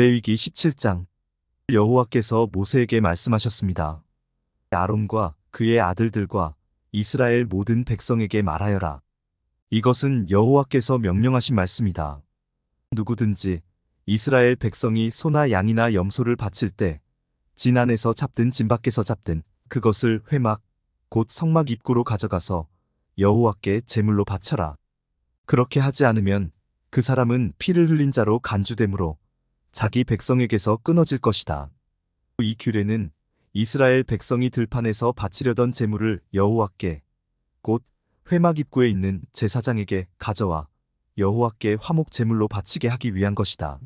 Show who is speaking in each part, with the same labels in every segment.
Speaker 1: 레위기 17장. 여호와께서 모세에게 말씀하셨습니다. 아론과 그의 아들들과 이스라엘 모든 백성에게 말하여라. 이것은 여호와께서 명령하신 말씀이다. 누구든지 이스라엘 백성이 소나 양이나 염소를 바칠 때 진 안에서 잡든 진 밖에서 잡든 그것을 회막 곧 성막 입구로 가져가서 여호와께 제물로 바쳐라. 그렇게 하지 않으면 그 사람은 피를 흘린 자로 간주되므로 자기 백성에게서 끊어질 것이다. 이 규례는 이스라엘 백성이 들판에서 바치려던 제물을 여호와께 곧 회막 입구에 있는 제사장에게 가져와 여호와께 화목 제물로 바치게 하기 위한 것이다.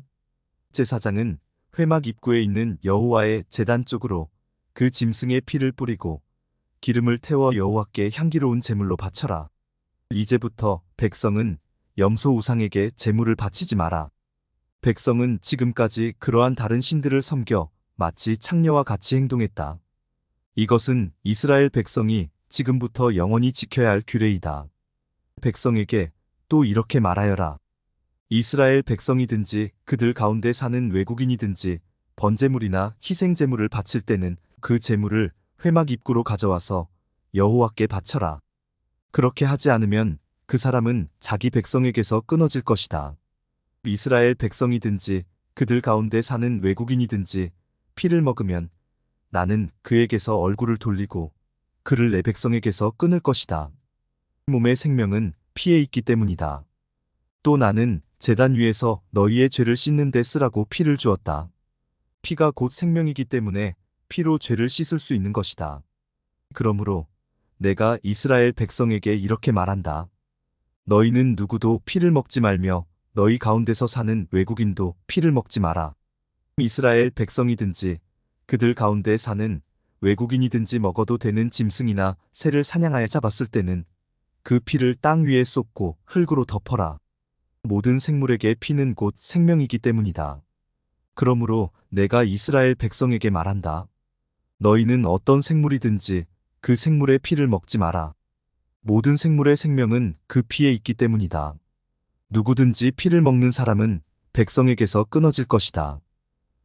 Speaker 1: 제사장은 회막 입구에 있는 여호와의 제단 쪽으로 그 짐승의 피를 뿌리고 기름을 태워 여호와께 향기로운 제물로 바쳐라. 이제부터 백성은 염소 우상에게 제물을 바치지 마라. 백성은 지금까지 그러한 다른 신들을 섬겨 마치 창녀와 같이 행동했다. 이것은 이스라엘 백성이 지금부터 영원히 지켜야 할 규례이다. 백성에게 또 이렇게 말하여라. 이스라엘 백성이든지 그들 가운데 사는 외국인이든지 번제물이나 희생제물을 바칠 때는 그 제물을 회막 입구로 가져와서 여호와께 바쳐라. 그렇게 하지 않으면 그 사람은 자기 백성에게서 끊어질 것이다. 이스라엘 백성이든지 그들 가운데 사는 외국인이든지 피를 먹으면 나는 그에게서 얼굴을 돌리고 그를 내 백성에게서 끊을 것이다. 몸의 생명은 피에 있기 때문이다. 또 나는 제단 위에서 너희의 죄를 씻는 데 쓰라고 피를 주었다. 피가 곧 생명이기 때문에 피로 죄를 씻을 수 있는 것이다. 그러므로 내가 이스라엘 백성에게 이렇게 말한다. 너희는 누구도 피를 먹지 말며 너희 가운데서 사는 외국인도 피를 먹지 마라. 이스라엘 백성이든지 그들 가운데 사는 외국인이든지 먹어도 되는 짐승이나 새를 사냥하여 잡았을 때는 그 피를 땅 위에 쏟고 흙으로 덮어라. 모든 생물에게 피는 곧 생명이기 때문이다. 그러므로 내가 이스라엘 백성에게 말한다. 너희는 어떤 생물이든지 그 생물의 피를 먹지 마라. 모든 생물의 생명은 그 피에 있기 때문이다. 누구든지 피를 먹는 사람은 백성에게서 끊어질 것이다.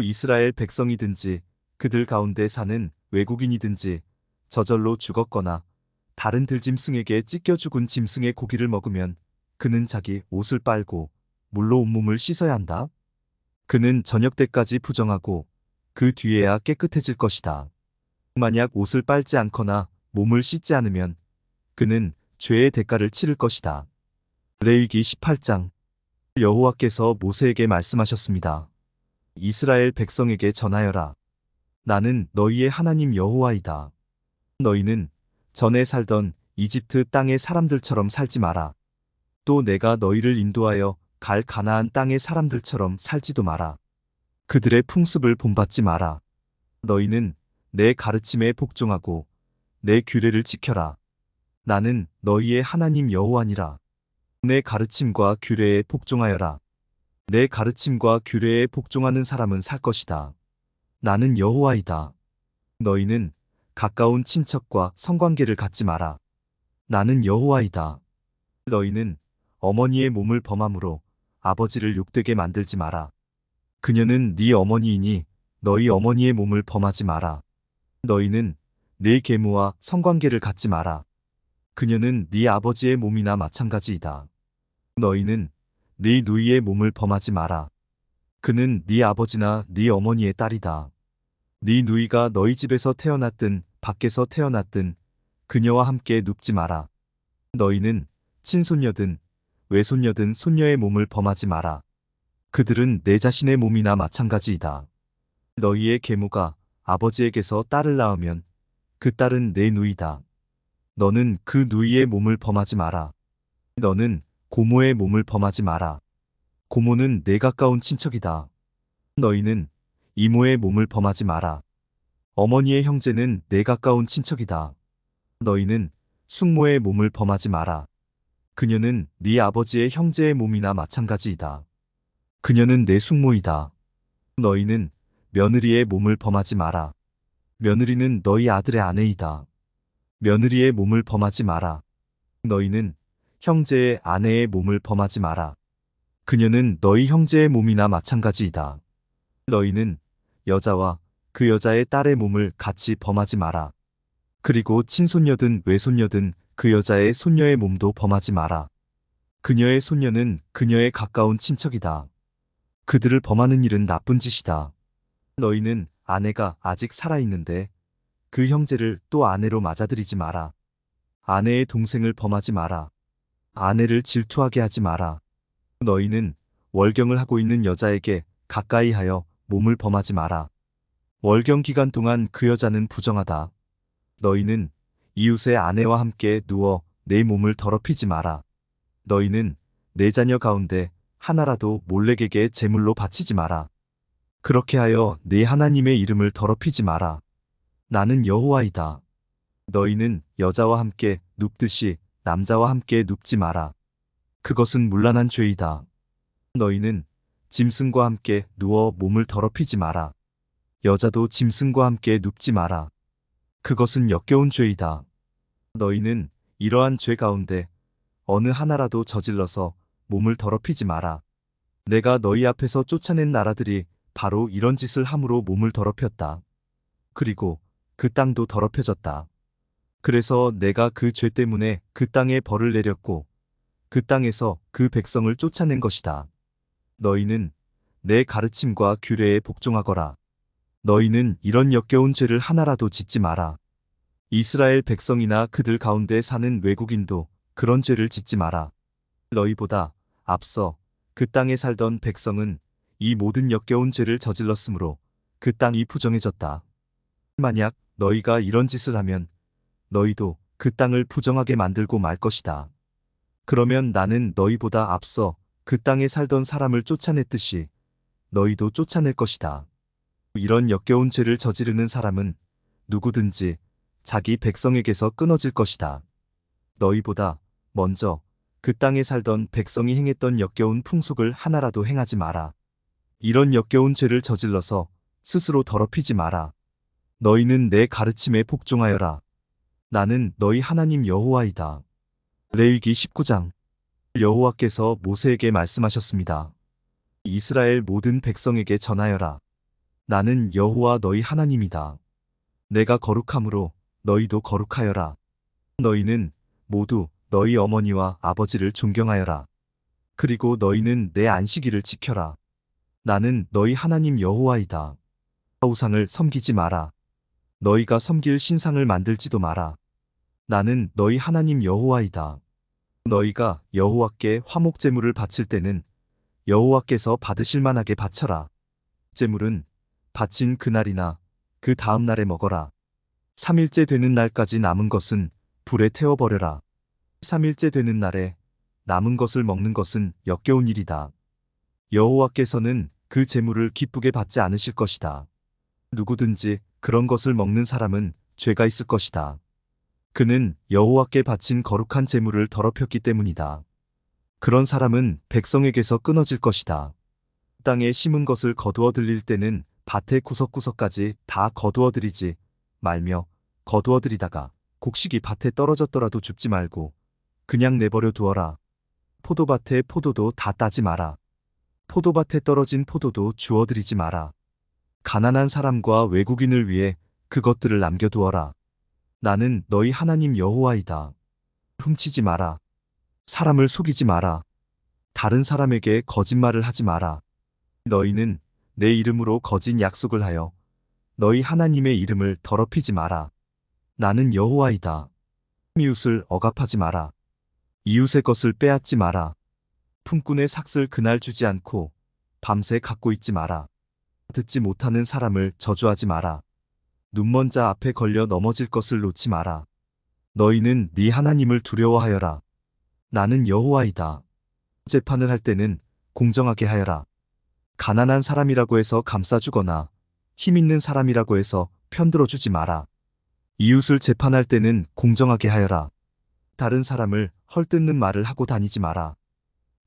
Speaker 1: 이스라엘 백성이든지 그들 가운데 사는 외국인이든지 저절로 죽었거나 다른 들짐승에게 찢겨 죽은 짐승의 고기를 먹으면 그는 자기 옷을 빨고 물로 온몸을 씻어야 한다. 그는 저녁 때까지 부정하고 그 뒤에야 깨끗해질 것이다. 만약 옷을 빨지 않거나 몸을 씻지 않으면 그는 죄의 대가를 치를 것이다. 레위기 18장. 여호와께서 모세에게 말씀하셨습니다. 이스라엘 백성에게 전하여라. 나는 너희의 하나님 여호와이다. 너희는 전에 살던 이집트 땅의 사람들처럼 살지 마라. 또 내가 너희를 인도하여 갈 가나안 땅의 사람들처럼 살지도 마라. 그들의 풍습을 본받지 마라. 너희는 내 가르침에 복종하고 내 규례를 지켜라. 나는 너희의 하나님 여호와니라. 내 가르침과 규례에 복종하여라. 내 가르침과 규례에 복종하는 사람은 살 것이다. 나는 여호와이다. 너희는 가까운 친척과 성관계를 갖지 마라. 나는 여호와이다. 너희는 어머니의 몸을 범함으로 아버지를 욕되게 만들지 마라. 그녀는 네 어머니이니 너희 어머니의 몸을 범하지 마라. 너희는 네 계모와 성관계를 갖지 마라. 그녀는 네 아버지의 몸이나 마찬가지이다. 너희는 네 누이의 몸을 범하지 마라. 그는 네 아버지나 네 어머니의 딸이다. 네 누이가 너희 집에서 태어났든 밖에서 태어났든 그녀와 함께 눕지 마라. 너희는 친손녀든 외손녀든 손녀의 몸을 범하지 마라. 그들은 내 자신의 몸이나 마찬가지이다. 너희의 계모가 아버지에게서 딸을 낳으면 그 딸은 내 누이다. 너는 그 누이의 몸을 범하지 마라. 너는 고모의 몸을 범하지 마라. 고모는 내 가까운 친척이다. 너희는 이모의 몸을 범하지 마라. 어머니의 형제는 내 가까운 친척이다. 너희는 숙모의 몸을 범하지 마라. 그녀는 네 아버지의 형제의 몸이나 마찬가지이다. 그녀는 내 숙모이다. 너희는 며느리의 몸을 범하지 마라. 며느리는 너희 아들의 아내이다. 며느리의 몸을 범하지 마라. 너희는 형제의 아내의 몸을 범하지 마라. 그녀는 너희 형제의 몸이나 마찬가지이다. 너희는 여자와 그 여자의 딸의 몸을 같이 범하지 마라. 그리고 친손녀든 외손녀든 그 여자의 손녀의 몸도 범하지 마라. 그녀의 손녀는 그녀의 가까운 친척이다. 그들을 범하는 일은 나쁜 짓이다. 너희는 아내가 아직 살아있는데 그 형제를 또 아내로 맞아들이지 마라. 아내의 동생을 범하지 마라. 아내를 질투하게 하지 마라. 너희는 월경을 하고 있는 여자에게 가까이 하여 몸을 범하지 마라. 월경 기간 동안 그 여자는 부정하다. 너희는 이웃의 아내와 함께 누워 내 몸을 더럽히지 마라. 너희는 내 자녀 가운데 하나라도 몰렉에게 제물로 바치지 마라. 그렇게 하여 네 하나님의 이름을 더럽히지 마라. 나는 여호와이다. 너희는 여자와 함께 눕듯이 남자와 함께 눕지 마라. 그것은 문란한 죄이다. 너희는 짐승과 함께 누워 몸을 더럽히지 마라. 여자도 짐승과 함께 눕지 마라. 그것은 역겨운 죄이다. 너희는 이러한 죄 가운데 어느 하나라도 저질러서 몸을 더럽히지 마라. 내가 너희 앞에서 쫓아낸 나라들이 바로 이런 짓을 함으로 몸을 더럽혔다. 그리고 그 땅도 더럽혀졌다. 그래서 내가 그 죄 때문에 그 땅에 벌을 내렸고 그 땅에서 그 백성을 쫓아낸 것이다. 너희는 내 가르침과 규례에 복종하거라. 너희는 이런 역겨운 죄를 하나라도 짓지 마라. 이스라엘 백성이나 그들 가운데 사는 외국인도 그런 죄를 짓지 마라. 너희보다 앞서 그 땅에 살던 백성은 이 모든 역겨운 죄를 저질렀으므로 그 땅이 부정해졌다. 만약 너희가 이런 짓을 하면 너희도 그 땅을 부정하게 만들고 말 것이다. 그러면 나는 너희보다 앞서 그 땅에 살던 사람을 쫓아냈듯이 너희도 쫓아낼 것이다. 이런 역겨운 죄를 저지르는 사람은 누구든지 자기 백성에게서 끊어질 것이다. 너희보다 먼저 그 땅에 살던 백성이 행했던 역겨운 풍속을 하나라도 행하지 마라. 이런 역겨운 죄를 저질러서 스스로 더럽히지 마라. 너희는 내 가르침에 복종하여라. 나는 너희 하나님 여호와이다. 레위기 19장. 여호와께서 모세에게 말씀하셨습니다. 이스라엘 모든 백성에게 전하여라. 나는 여호와 너희 하나님이다. 내가 거룩함으로 너희도 거룩하여라. 너희는 모두 너희 어머니와 아버지를 존경하여라. 그리고 너희는 내 안식일을 지켜라. 나는 너희 하나님 여호와이다. 우상을 섬기지 마라. 너희가 섬길 신상을 만들지도 마라. 나는 너희 하나님 여호와이다. 너희가 여호와께 화목 제물을 바칠 때는 여호와께서 받으실 만하게 바쳐라. 제물은 바친 그날이나 그 다음 날에 먹어라. 3일째 되는 날까지 남은 것은 불에 태워버려라. 3일째 되는 날에 남은 것을 먹는 것은 역겨운 일이다. 여호와께서는 그 제물을 기쁘게 받지 않으실 것이다. 누구든지 그런 것을 먹는 사람은 죄가 있을 것이다. 그는 여호와께 바친 거룩한 제물을 더럽혔기 때문이다. 그런 사람은 백성에게서 끊어질 것이다. 땅에 심은 것을 거두어 들일 때는 밭의 구석구석까지 다 거두어 들이지 말며 거두어 들이다가 곡식이 밭에 떨어졌더라도 줍지 말고 그냥 내버려 두어라. 포도밭의 포도도 다 따지 마라. 포도밭에 떨어진 포도도 주워 들이지 마라. 가난한 사람과 외국인을 위해 그것들을 남겨두어라. 나는 너희 하나님 여호와이다. 훔치지 마라. 사람을 속이지 마라. 다른 사람에게 거짓말을 하지 마라. 너희는 내 이름으로 거짓 약속을 하여 너희 하나님의 이름을 더럽히지 마라. 나는 여호와이다. 이웃을 억압하지 마라. 이웃의 것을 빼앗지 마라. 품꾼의 삭슬 그날 주지 않고 밤새 갖고 있지 마라. 듣지 못하는 사람을 저주하지 마라. 눈먼 자 앞에 걸려 넘어질 것을 놓지 마라. 너희는 네 하나님을 두려워하여라. 나는 여호와이다. 재판을 할 때는 공정하게 하여라. 가난한 사람이라고 해서 감싸주거나 힘 있는 사람이라고 해서 편들어주지 마라. 이웃을 재판할 때는 공정하게 하여라. 다른 사람을 헐뜯는 말을 하고 다니지 마라.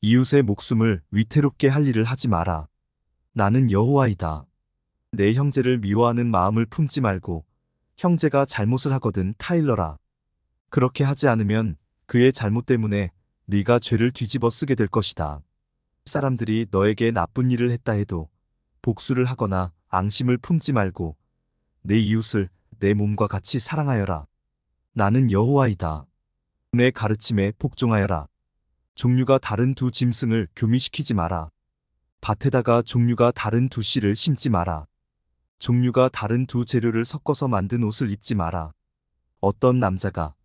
Speaker 1: 이웃의 목숨을 위태롭게 할 일을 하지 마라. 나는 여호와이다. 내 형제를 미워하는 마음을 품지 말고 형제가 잘못을 하거든 타일러라. 그렇게 하지 않으면 그의 잘못 때문에 네가 죄를 뒤집어 쓰게 될 것이다. 사람들이 너에게 나쁜 일을 했다 해도 복수를 하거나 앙심을 품지 말고 내 이웃을 내 몸과 같이 사랑하여라. 나는 여호와이다. 내 가르침에 복종하여라. 종류가 다른 두 짐승을 교미시키지 마라. 밭에다가 종류가 다른 두 씨를 심지 마라. 종류가 다른 두 재료를 섞어서 만든 옷을 입지 마라. 어떤 남자가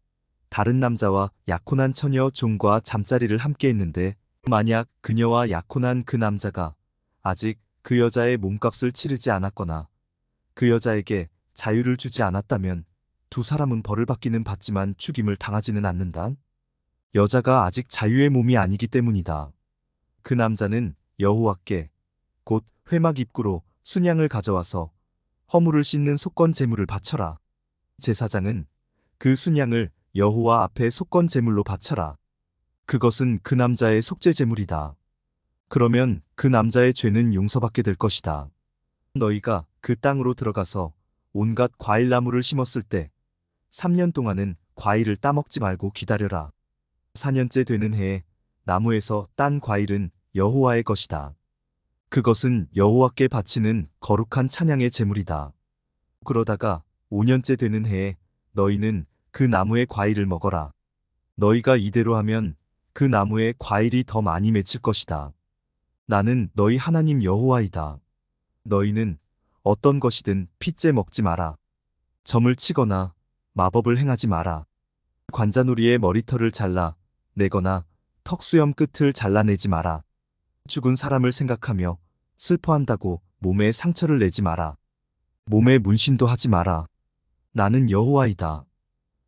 Speaker 1: 다른 남자와 약혼한 처녀 종과 잠자리를 함께 했는데 만약 그녀와 약혼한 그 남자가 아직 그 여자의 몸값을 치르지 않았거나 그 여자에게 자유를 주지 않았다면 두 사람은 벌을 받기는 받지만 죽임을 당하지는 않는다. 여자가 아직 자유의 몸이 아니기 때문이다. 그 남자는 여호와께 곧 회막 입구로 순양을 가져와서 허물을 씻는 속건 제물을 바쳐라. 제사장은 그 순양을 여호와 앞에 속건 제물로 바쳐라. 그것은 그 남자의 속죄 제물이다. 그러면 그 남자의 죄는 용서받게 될 것이다. 너희가 그 땅으로 들어가서 온갖 과일나무를 심었을 때 3년 동안은 과일을 따먹지 말고 기다려라. 4년째 되는 해에 나무에서 딴 과일은 여호와의 것이다. 그것은 여호와께 바치는 거룩한 찬양의 제물이다. 그러다가 5년째 되는 해에 너희는 그 나무의 과일을 먹어라. 너희가 이대로 하면 그 나무의 과일이 더 많이 맺힐 것이다. 나는 너희 하나님 여호와이다. 너희는 어떤 것이든 핏째 먹지 마라. 점을 치거나 마법을 행하지 마라. 관자놀이의 머리털을 잘라 내거나 턱수염 끝을 잘라내지 마라. 죽은 사람을 생각하며 슬퍼한다고 몸에 상처를 내지 마라. 몸에 문신도 하지 마라. 나는 여호와이다.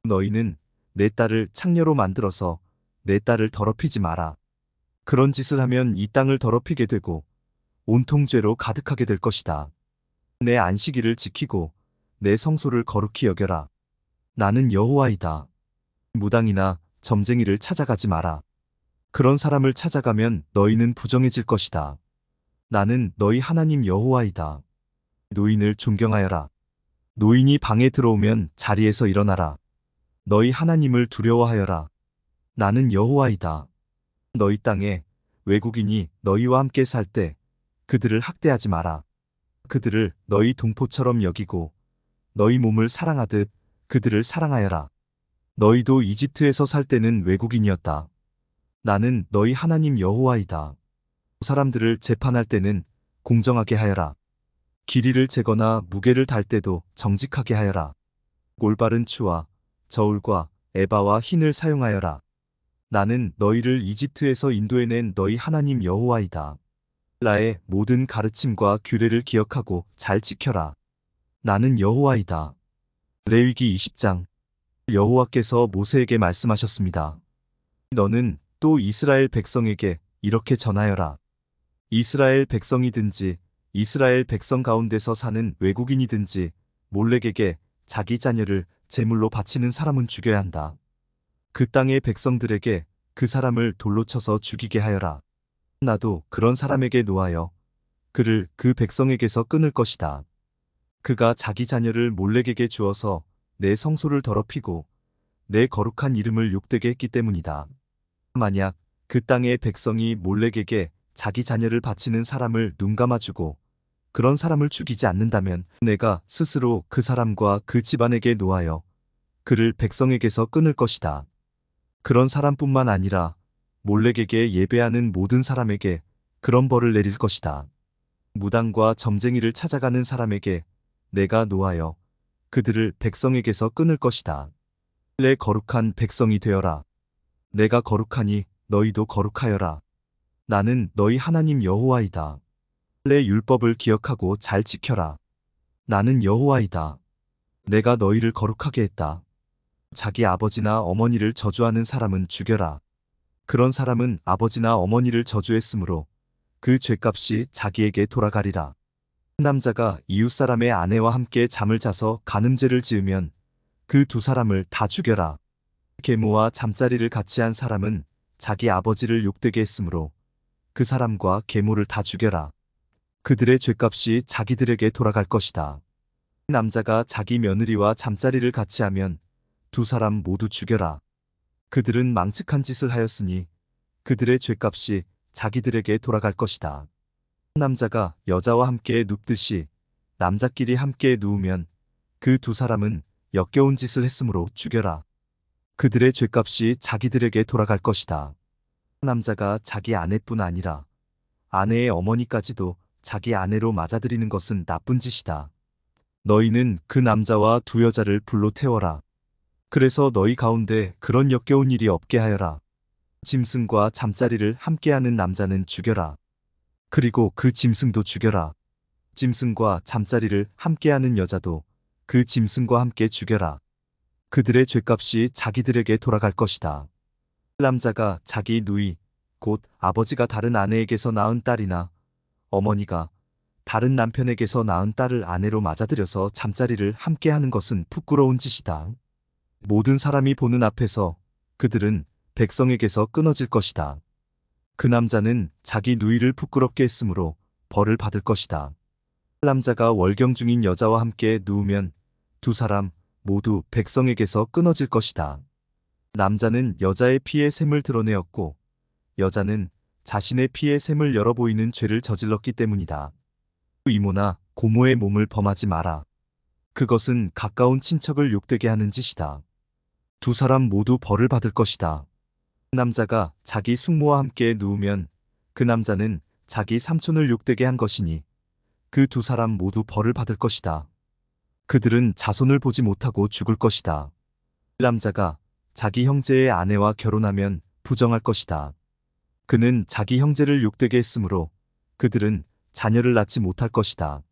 Speaker 1: 너희는 내 딸을 창녀로 만들어서 내 딸을 더럽히지 마라. 그런 짓을 하면 이 땅을 더럽히게 되고 온통 죄로 가득하게 될 것이다. 내 안식일을 지키고 내 성소를 거룩히 여겨라. 나는 여호와이다. 무당이나 점쟁이를 찾아가지 마라. 그런 사람을 찾아가면 너희는 부정해질 것이다. 나는 너희 하나님 여호와이다. 노인을 존경하여라. 노인이 방에 들어오면 자리에서 일어나라. 너희 하나님을 두려워하여라. 나는 여호와이다. 너희 땅에 외국인이 너희와 함께 살 때 그들을 학대하지 마라. 그들을 너희 동포처럼 여기고 너희 몸을 사랑하듯 그들을 사랑하여라. 너희도 이집트에서 살 때는 외국인이었다. 나는 너희 하나님 여호와이다. 사람들을 재판할 때는 공정하게 하여라. 길이를 재거나 무게를 달 때도 정직하게 하여라. 올바른 추와 저울과 에바와 흰을 사용하여라. 나는 너희를 이집트에서 인도해낸 너희 하나님 여호와이다. 나의 모든 가르침과 규례를 기억하고 잘 지켜라. 나는 여호와이다. 레위기 20장. 여호와께서 모세에게 말씀하셨습니다. 너는 또 이스라엘 백성에게 이렇게 전하여라. 이스라엘 백성이든지 이스라엘 백성 가운데서 사는 외국인이든지 몰렉에게 자기 자녀를 제물로 바치는 사람은 죽여야 한다. 그 땅의 백성들에게 그 사람을 돌로 쳐서 죽이게 하여라. 나도 그런 사람에게 노하여 그를 그 백성에게서 끊을 것이다. 그가 자기 자녀를 몰렉에게 주어서 내 성소를 더럽히고 내 거룩한 이름을 욕되게 했기 때문이다. 만약 그 땅의 백성이 몰렉에게 자기 자녀를 바치는 사람을 눈감아주고 그런 사람을 죽이지 않는다면 내가 스스로 그 사람과 그 집안에게 노하여 그를 백성에게서 끊을 것이다. 그런 사람뿐만 아니라 몰렉에게 예배하는 모든 사람에게 그런 벌을 내릴 것이다. 무당과 점쟁이를 찾아가는 사람에게 내가 노하여 그들을 백성에게서 끊을 것이다. 내 거룩한 백성이 되어라. 내가 거룩하니 너희도 거룩하여라. 나는 너희 하나님 여호와이다. 내 율법을 기억하고 잘 지켜라. 나는 여호와이다. 내가 너희를 거룩하게 했다. 자기 아버지나 어머니를 저주하는 사람은 죽여라. 그런 사람은 아버지나 어머니를 저주했으므로 그 죄값이 자기에게 돌아가리라. 남자가 이웃 사람의 아내와 함께 잠을 자서 간음죄를 지으면 그 두 사람을 다 죽여라. 계모와 잠자리를 같이 한 사람은 자기 아버지를 욕되게 했으므로 그 사람과 계모를 다 죽여라. 그들의 죄값이 자기들에게 돌아갈 것이다. 남자가 자기 며느리와 잠자리를 같이 하면 두 사람 모두 죽여라. 그들은 망측한 짓을 하였으니 그들의 죄값이 자기들에게 돌아갈 것이다. 남자가 여자와 함께 눕듯이 남자끼리 함께 누우면 그 두 사람은 역겨운 짓을 했으므로 죽여라. 그들의 죄값이 자기들에게 돌아갈 것이다. 남자가 자기 아내뿐 아니라 아내의 어머니까지도 자기 아내로 맞아들이는 것은 나쁜 짓이다. 너희는 그 남자와 두 여자를 불로 태워라. 그래서 너희 가운데 그런 역겨운 일이 없게 하여라. 짐승과 잠자리를 함께하는 남자는 죽여라. 그리고 그 짐승도 죽여라. 짐승과 잠자리를 함께하는 여자도 그 짐승과 함께 죽여라. 그들의 죄값이 자기들에게 돌아갈 것이다. 남자가 자기 누이, 곧 아버지가 다른 아내에게서 낳은 딸이나 어머니가 다른 남편에게서 낳은 딸을 아내로 맞아들여서 잠자리를 함께하는 것은 부끄러운 짓이다. 모든 사람이 보는 앞에서 그들은 백성에게서 끊어질 것이다. 그 남자는 자기 누이를 부끄럽게 했으므로 벌을 받을 것이다. 남자가 월경 중인 여자와 함께 누우면 두 사람 모두 백성에게서 끊어질 것이다. 남자는 여자의 피의 샘을 드러내었고 여자는 자신의 피의 샘을 열어 보이는 죄를 저질렀기 때문이다. 이모나 고모의 몸을 범하지 마라. 그것은 가까운 친척을 욕되게 하는 짓이다. 두 사람 모두 벌을 받을 것이다. 남자가 자기 숙모와 함께 누우면 그 남자는 자기 삼촌을 욕되게 한 것이니 그 두 사람 모두 벌을 받을 것이다. 그들은 자손을 보지 못하고 죽을 것이다. 남자가 자기 형제의 아내와 결혼하면 부정할 것이다. 그는 자기 형제를 욕되게 했으므로 그들은 자녀를 낳지 못할 것이다.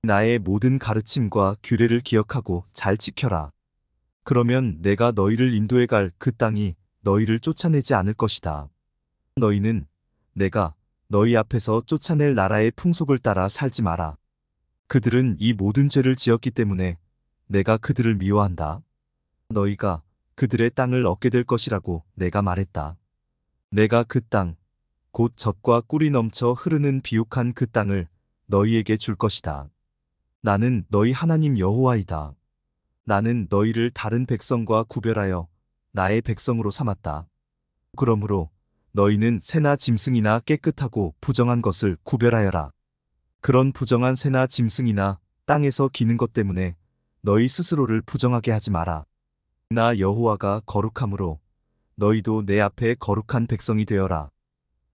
Speaker 1: 나의 모든 가르침과 규례를 기억하고 잘 지켜라. 그러면 내가 너희를 인도해 갈 그 땅이 너희를 쫓아내지 않을 것이다. 너희는 내가 너희 앞에서 쫓아낼 나라의 풍속을 따라 살지 마라. 그들은 이 모든 죄를 지었기 때문에 내가 그들을 미워한다. 너희가 그들의 땅을 얻게 될 것이라고 내가 말했다. 내가 그 땅, 곧 젖과 꿀이 넘쳐 흐르는 비옥한 그 땅을 너희에게 줄 것이다. 나는 너희 하나님 여호와이다. 나는 너희를 다른 백성과 구별하여 나의 백성으로 삼았다. 그러므로 너희는 새나 짐승이나 깨끗하고 부정한 것을 구별하여라. 그런 부정한 새나 짐승이나 땅에서 기는 것 때문에 너희 스스로를 부정하게 하지 마라. 나 여호와가 거룩함으로 너희도 내 앞에 거룩한 백성이 되어라.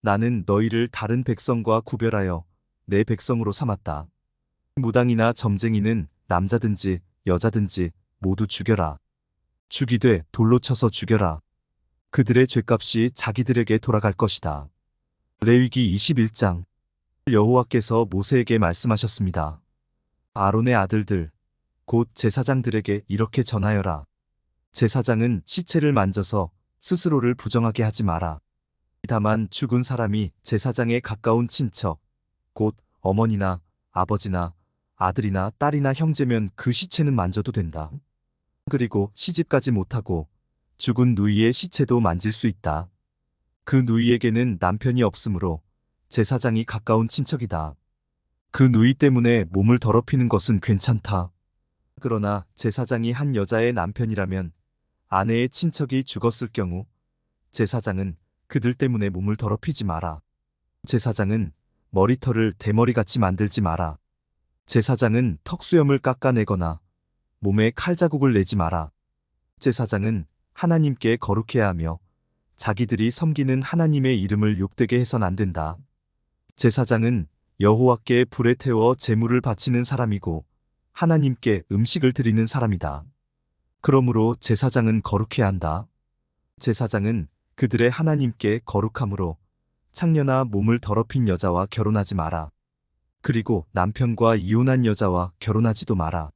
Speaker 1: 나는 너희를 다른 백성과 구별하여 내 백성으로 삼았다. 무당이나 점쟁이는 남자든지 여자든지 모두 죽여라. 죽이되 돌로 쳐서 죽여라. 그들의 죄값이 자기들에게 돌아갈 것이다. 레위기 21장. 여호와께서 모세에게 말씀하셨습니다. 아론의 아들들, 곧 제사장들에게 이렇게 전하여라. 제사장은 시체를 만져서 스스로를 부정하게 하지 마라. 다만 죽은 사람이 제사장의 가까운 친척, 곧 어머니나 아버지나 아들이나 딸이나 형제면 그 시체는 만져도 된다. 그리고 시집가지 못하고 죽은 누이의 시체도 만질 수 있다. 그 누이에게는 남편이 없으므로 제사장이 가까운 친척이다. 그 누이 때문에 몸을 더럽히는 것은 괜찮다. 그러나 제사장이 한 여자의 남편이라면 아내의 친척이 죽었을 경우 제사장은 그들 때문에 몸을 더럽히지 마라. 제사장은 머리털을 대머리같이 만들지 마라. 제사장은 턱수염을 깎아내거나 몸에 칼자국을 내지 마라. 제사장은 하나님께 거룩해야 하며 자기들이 섬기는 하나님의 이름을 욕되게 해선 안 된다. 제사장은 여호와께 불에 태워 제물을 바치는 사람이고 하나님께 음식을 드리는 사람이다. 그러므로 제사장은 거룩해야 한다. 제사장은 그들의 하나님께 거룩함으로 창녀나 몸을 더럽힌 여자와 결혼하지 마라. 그리고 남편과 이혼한 여자와 결혼하지도 마라.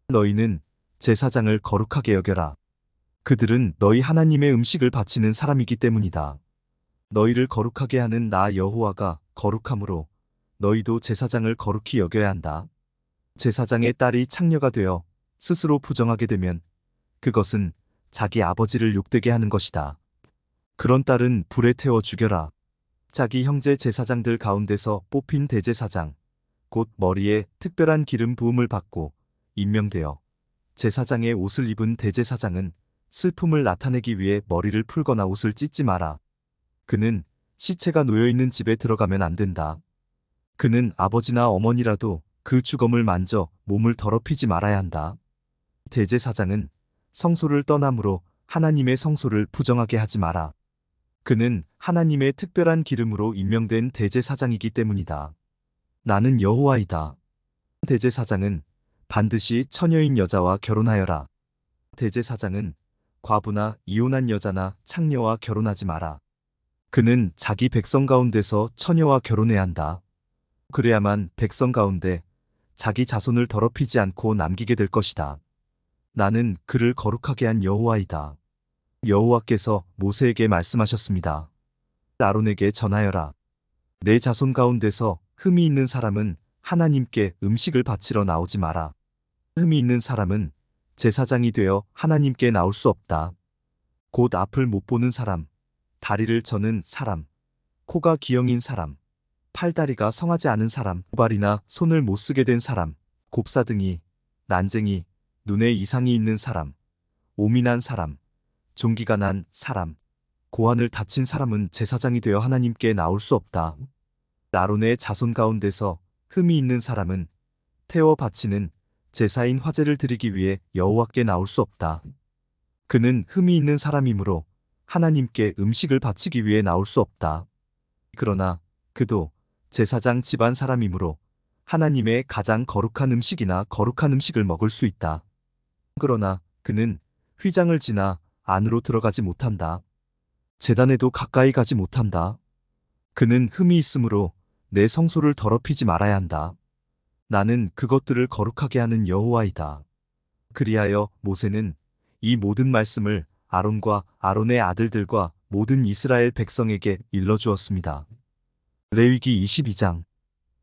Speaker 1: 너희는 제사장을 거룩하게 여겨라. 그들은 너희 하나님의 음식을 바치는 사람이기 때문이다. 너희를 거룩하게 하는 나 여호와가 거룩함으로 너희도 제사장을 거룩히 여겨야 한다. 제사장의 딸이 창녀가 되어 스스로 부정하게 되면 그것은 자기 아버지를 욕되게 하는 것이다. 그런 딸은 불에 태워 죽여라. 자기 형제 제사장들 가운데서 뽑힌 대제사장, 곧 머리에 특별한 기름 부음을 받고 임명되어 제사장의 옷을 입은 대제사장은 슬픔을 나타내기 위해 머리를 풀거나 옷을 찢지 마라. 그는 시체가 놓여있는 집에 들어가면 안 된다. 그는 아버지나 어머니라도 그 주검을 만져 몸을 더럽히지 말아야 한다. 대제사장은 성소를 떠나므로 하나님의 성소를 부정하게 하지 마라. 그는 하나님의 특별한 기름으로 임명된 대제사장이기 때문이다. 나는 여호와이다. 대제사장은 반드시 처녀인 여자와 결혼하여라. 대제사장은 과부나 이혼한 여자나 창녀와 결혼하지 마라. 그는 자기 백성 가운데서 처녀와 결혼해야 한다. 그래야만 백성 가운데 자기 자손을 더럽히지 않고 남기게 될 것이다. 나는 그를 거룩하게 한 여호와이다. 여호와께서 모세에게 말씀하셨습니다. 아론에게 전하여라. 내 자손 가운데서 흠이 있는 사람은 하나님께 음식을 바치러 나오지 마라. 흠이 있는 사람은 제사장이 되어 하나님께 나올 수 없다. 곧 앞을 못 보는 사람, 다리를 저는 사람, 코가 기형인 사람, 팔다리가 성하지 않은 사람, 발이나 손을 못 쓰게 된 사람, 곱사등이, 난쟁이, 눈에 이상이 있는 사람, 오민한 사람, 종기가 난 사람, 고환을 다친 사람은 제사장이 되어 하나님께 나올 수 없다. 아론의 자손 가운데서 흠이 있는 사람은 태워 바치는 제사인 화제를 드리기 위해 여호와께 나올 수 없다. 그는 흠이 있는 사람이므로 하나님께 음식을 바치기 위해 나올 수 없다. 그러나 그도 제사장 집안 사람이므로 하나님의 가장 거룩한 음식이나 거룩한 음식을 먹을 수 있다. 그러나 그는 휘장을 지나 안으로 들어가지 못한다. 제단에도 가까이 가지 못한다. 그는 흠이 있으므로 내 성소를 더럽히지 말아야 한다. 나는 그것들을 거룩하게 하는 여호와이다. 그리하여 모세는 이 모든 말씀을 아론과 아론의 아들들과 모든 이스라엘 백성에게 일러주었습니다. 레위기 22장.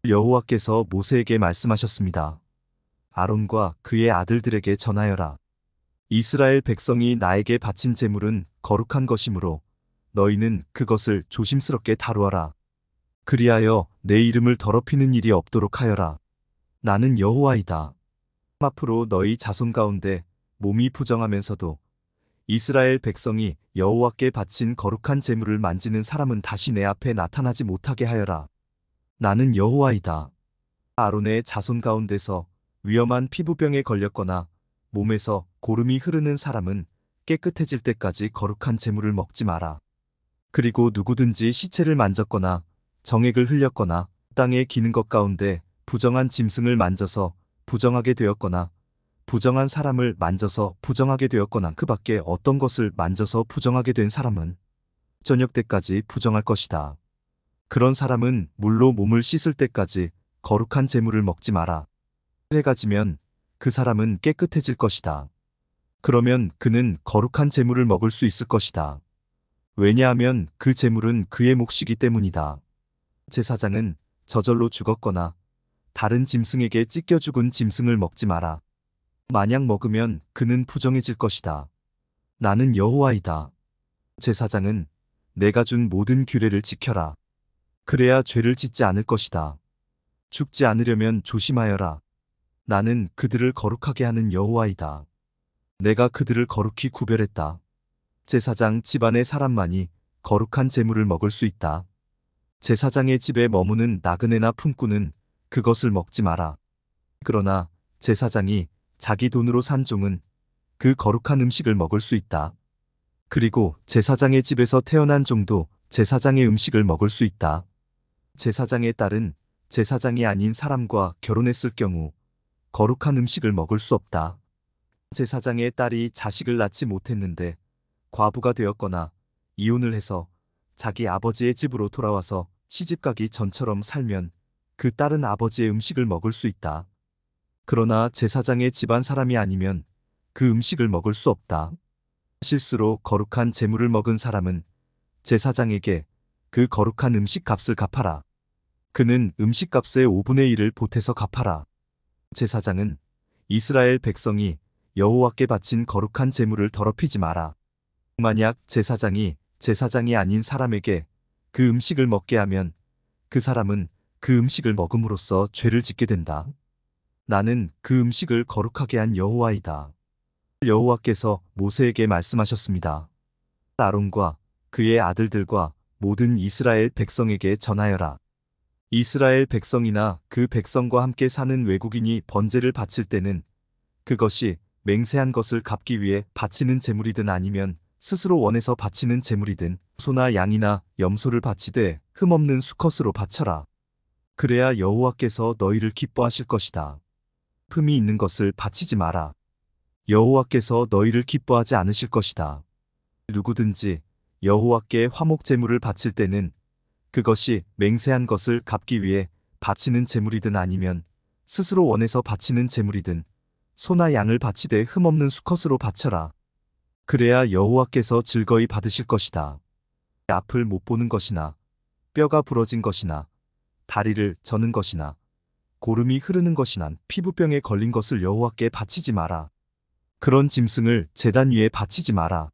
Speaker 1: 여호와께서 모세에게 말씀하셨습니다. 아론과 그의 아들들에게 전하여라. 이스라엘 백성이 나에게 바친 제물은 거룩한 것이므로 너희는 그것을 조심스럽게 다루어라. 그리하여 내 이름을 더럽히는 일이 없도록 하여라. 나는 여호와이다. 앞으로 너희 자손 가운데 몸이 부정하면서도 이스라엘 백성이 여호와께 바친 거룩한 제물을 만지는 사람은 다시 내 앞에 나타나지 못하게 하여라. 나는 여호와이다. 아론의 자손 가운데서 위험한 피부병에 걸렸거나 몸에서 고름이 흐르는 사람은 깨끗해질 때까지 거룩한 제물을 먹지 마라. 그리고 누구든지 시체를 만졌거나 정액을 흘렸거나 땅에 기는 것 가운데 부정한 짐승을 만져서 부정하게 되었거나 부정한 사람을 만져서 부정하게 되었거나 그 밖에 어떤 것을 만져서 부정하게 된 사람은 저녁 때까지 부정할 것이다. 그런 사람은 물로 몸을 씻을 때까지 거룩한 제물을 먹지 마라. 해가 지면 그 사람은 깨끗해질 것이다. 그러면 그는 거룩한 제물을 먹을 수 있을 것이다. 왜냐하면 그 제물은 그의 몫이기 때문이다. 제사장은 저절로 죽었거나 다른 짐승에게 찢겨 죽은 짐승을 먹지 마라. 만약 먹으면 그는 부정해질 것이다. 나는 여호와이다. 제사장은 내가 준 모든 규례를 지켜라. 그래야 죄를 짓지 않을 것이다. 죽지 않으려면 조심하여라. 나는 그들을 거룩하게 하는 여호와이다. 내가 그들을 거룩히 구별했다. 제사장 집안의 사람만이 거룩한 제물을 먹을 수 있다. 제사장의 집에 머무는 나그네나 품꾼은 그것을 먹지 마라. 그러나 제사장이 자기 돈으로 산 종은 그 거룩한 음식을 먹을 수 있다. 그리고 제사장의 집에서 태어난 종도 제사장의 음식을 먹을 수 있다. 제사장의 딸은 제사장이 아닌 사람과 결혼했을 경우 거룩한 음식을 먹을 수 없다. 제사장의 딸이 자식을 낳지 못했는데 과부가 되었거나 이혼을 해서 자기 아버지의 집으로 돌아와서 시집가기 전처럼 살면 그 딸은 아버지의 음식을 먹을 수 있다. 그러나 제사장의 집안 사람이 아니면 그 음식을 먹을 수 없다. 실수로 거룩한 제물을 먹은 사람은 제사장에게 그 거룩한 음식 값을 갚아라. 그는 음식 값의 5분의 1을 보태서 갚아라. 제사장은 이스라엘 백성이 여호와께 바친 거룩한 제물을 더럽히지 마라. 만약 제사장이 아닌 사람에게 그 음식을 먹게 하면 그 사람은 그 음식을 먹음으로써 죄를 짓게 된다. 나는 그 음식을 거룩하게 한 여호와이다. 여호와께서 모세에게 말씀하셨습니다. 아론과 그의 아들들과 모든 이스라엘 백성에게 전하여라. 이스라엘 백성이나 그 백성과 함께 사는 외국인이 번제를 바칠 때는 그것이 맹세한 것을 갚기 위해 바치는 제물이든 아니면 스스로 원해서 바치는 제물이든 소나 양이나 염소를 바치되 흠없는 수컷으로 바쳐라. 그래야 여호와께서 너희를 기뻐하실 것이다. 흠이 있는 것을 바치지 마라. 여호와께서 너희를 기뻐하지 않으실 것이다. 누구든지 여호와께 화목 제물을 바칠 때는 그것이 맹세한 것을 갚기 위해 바치는 제물이든 아니면 스스로 원해서 바치는 제물이든 소나 양을 바치되 흠없는 수컷으로 바쳐라. 그래야 여호와께서 즐거이 받으실 것이다. 앞을 못 보는 것이나 뼈가 부러진 것이나 다리를 저는 것이나 고름이 흐르는 것이나 피부병에 걸린 것을 여호와께 바치지 마라. 그런 짐승을 제단 위에 바치지 마라.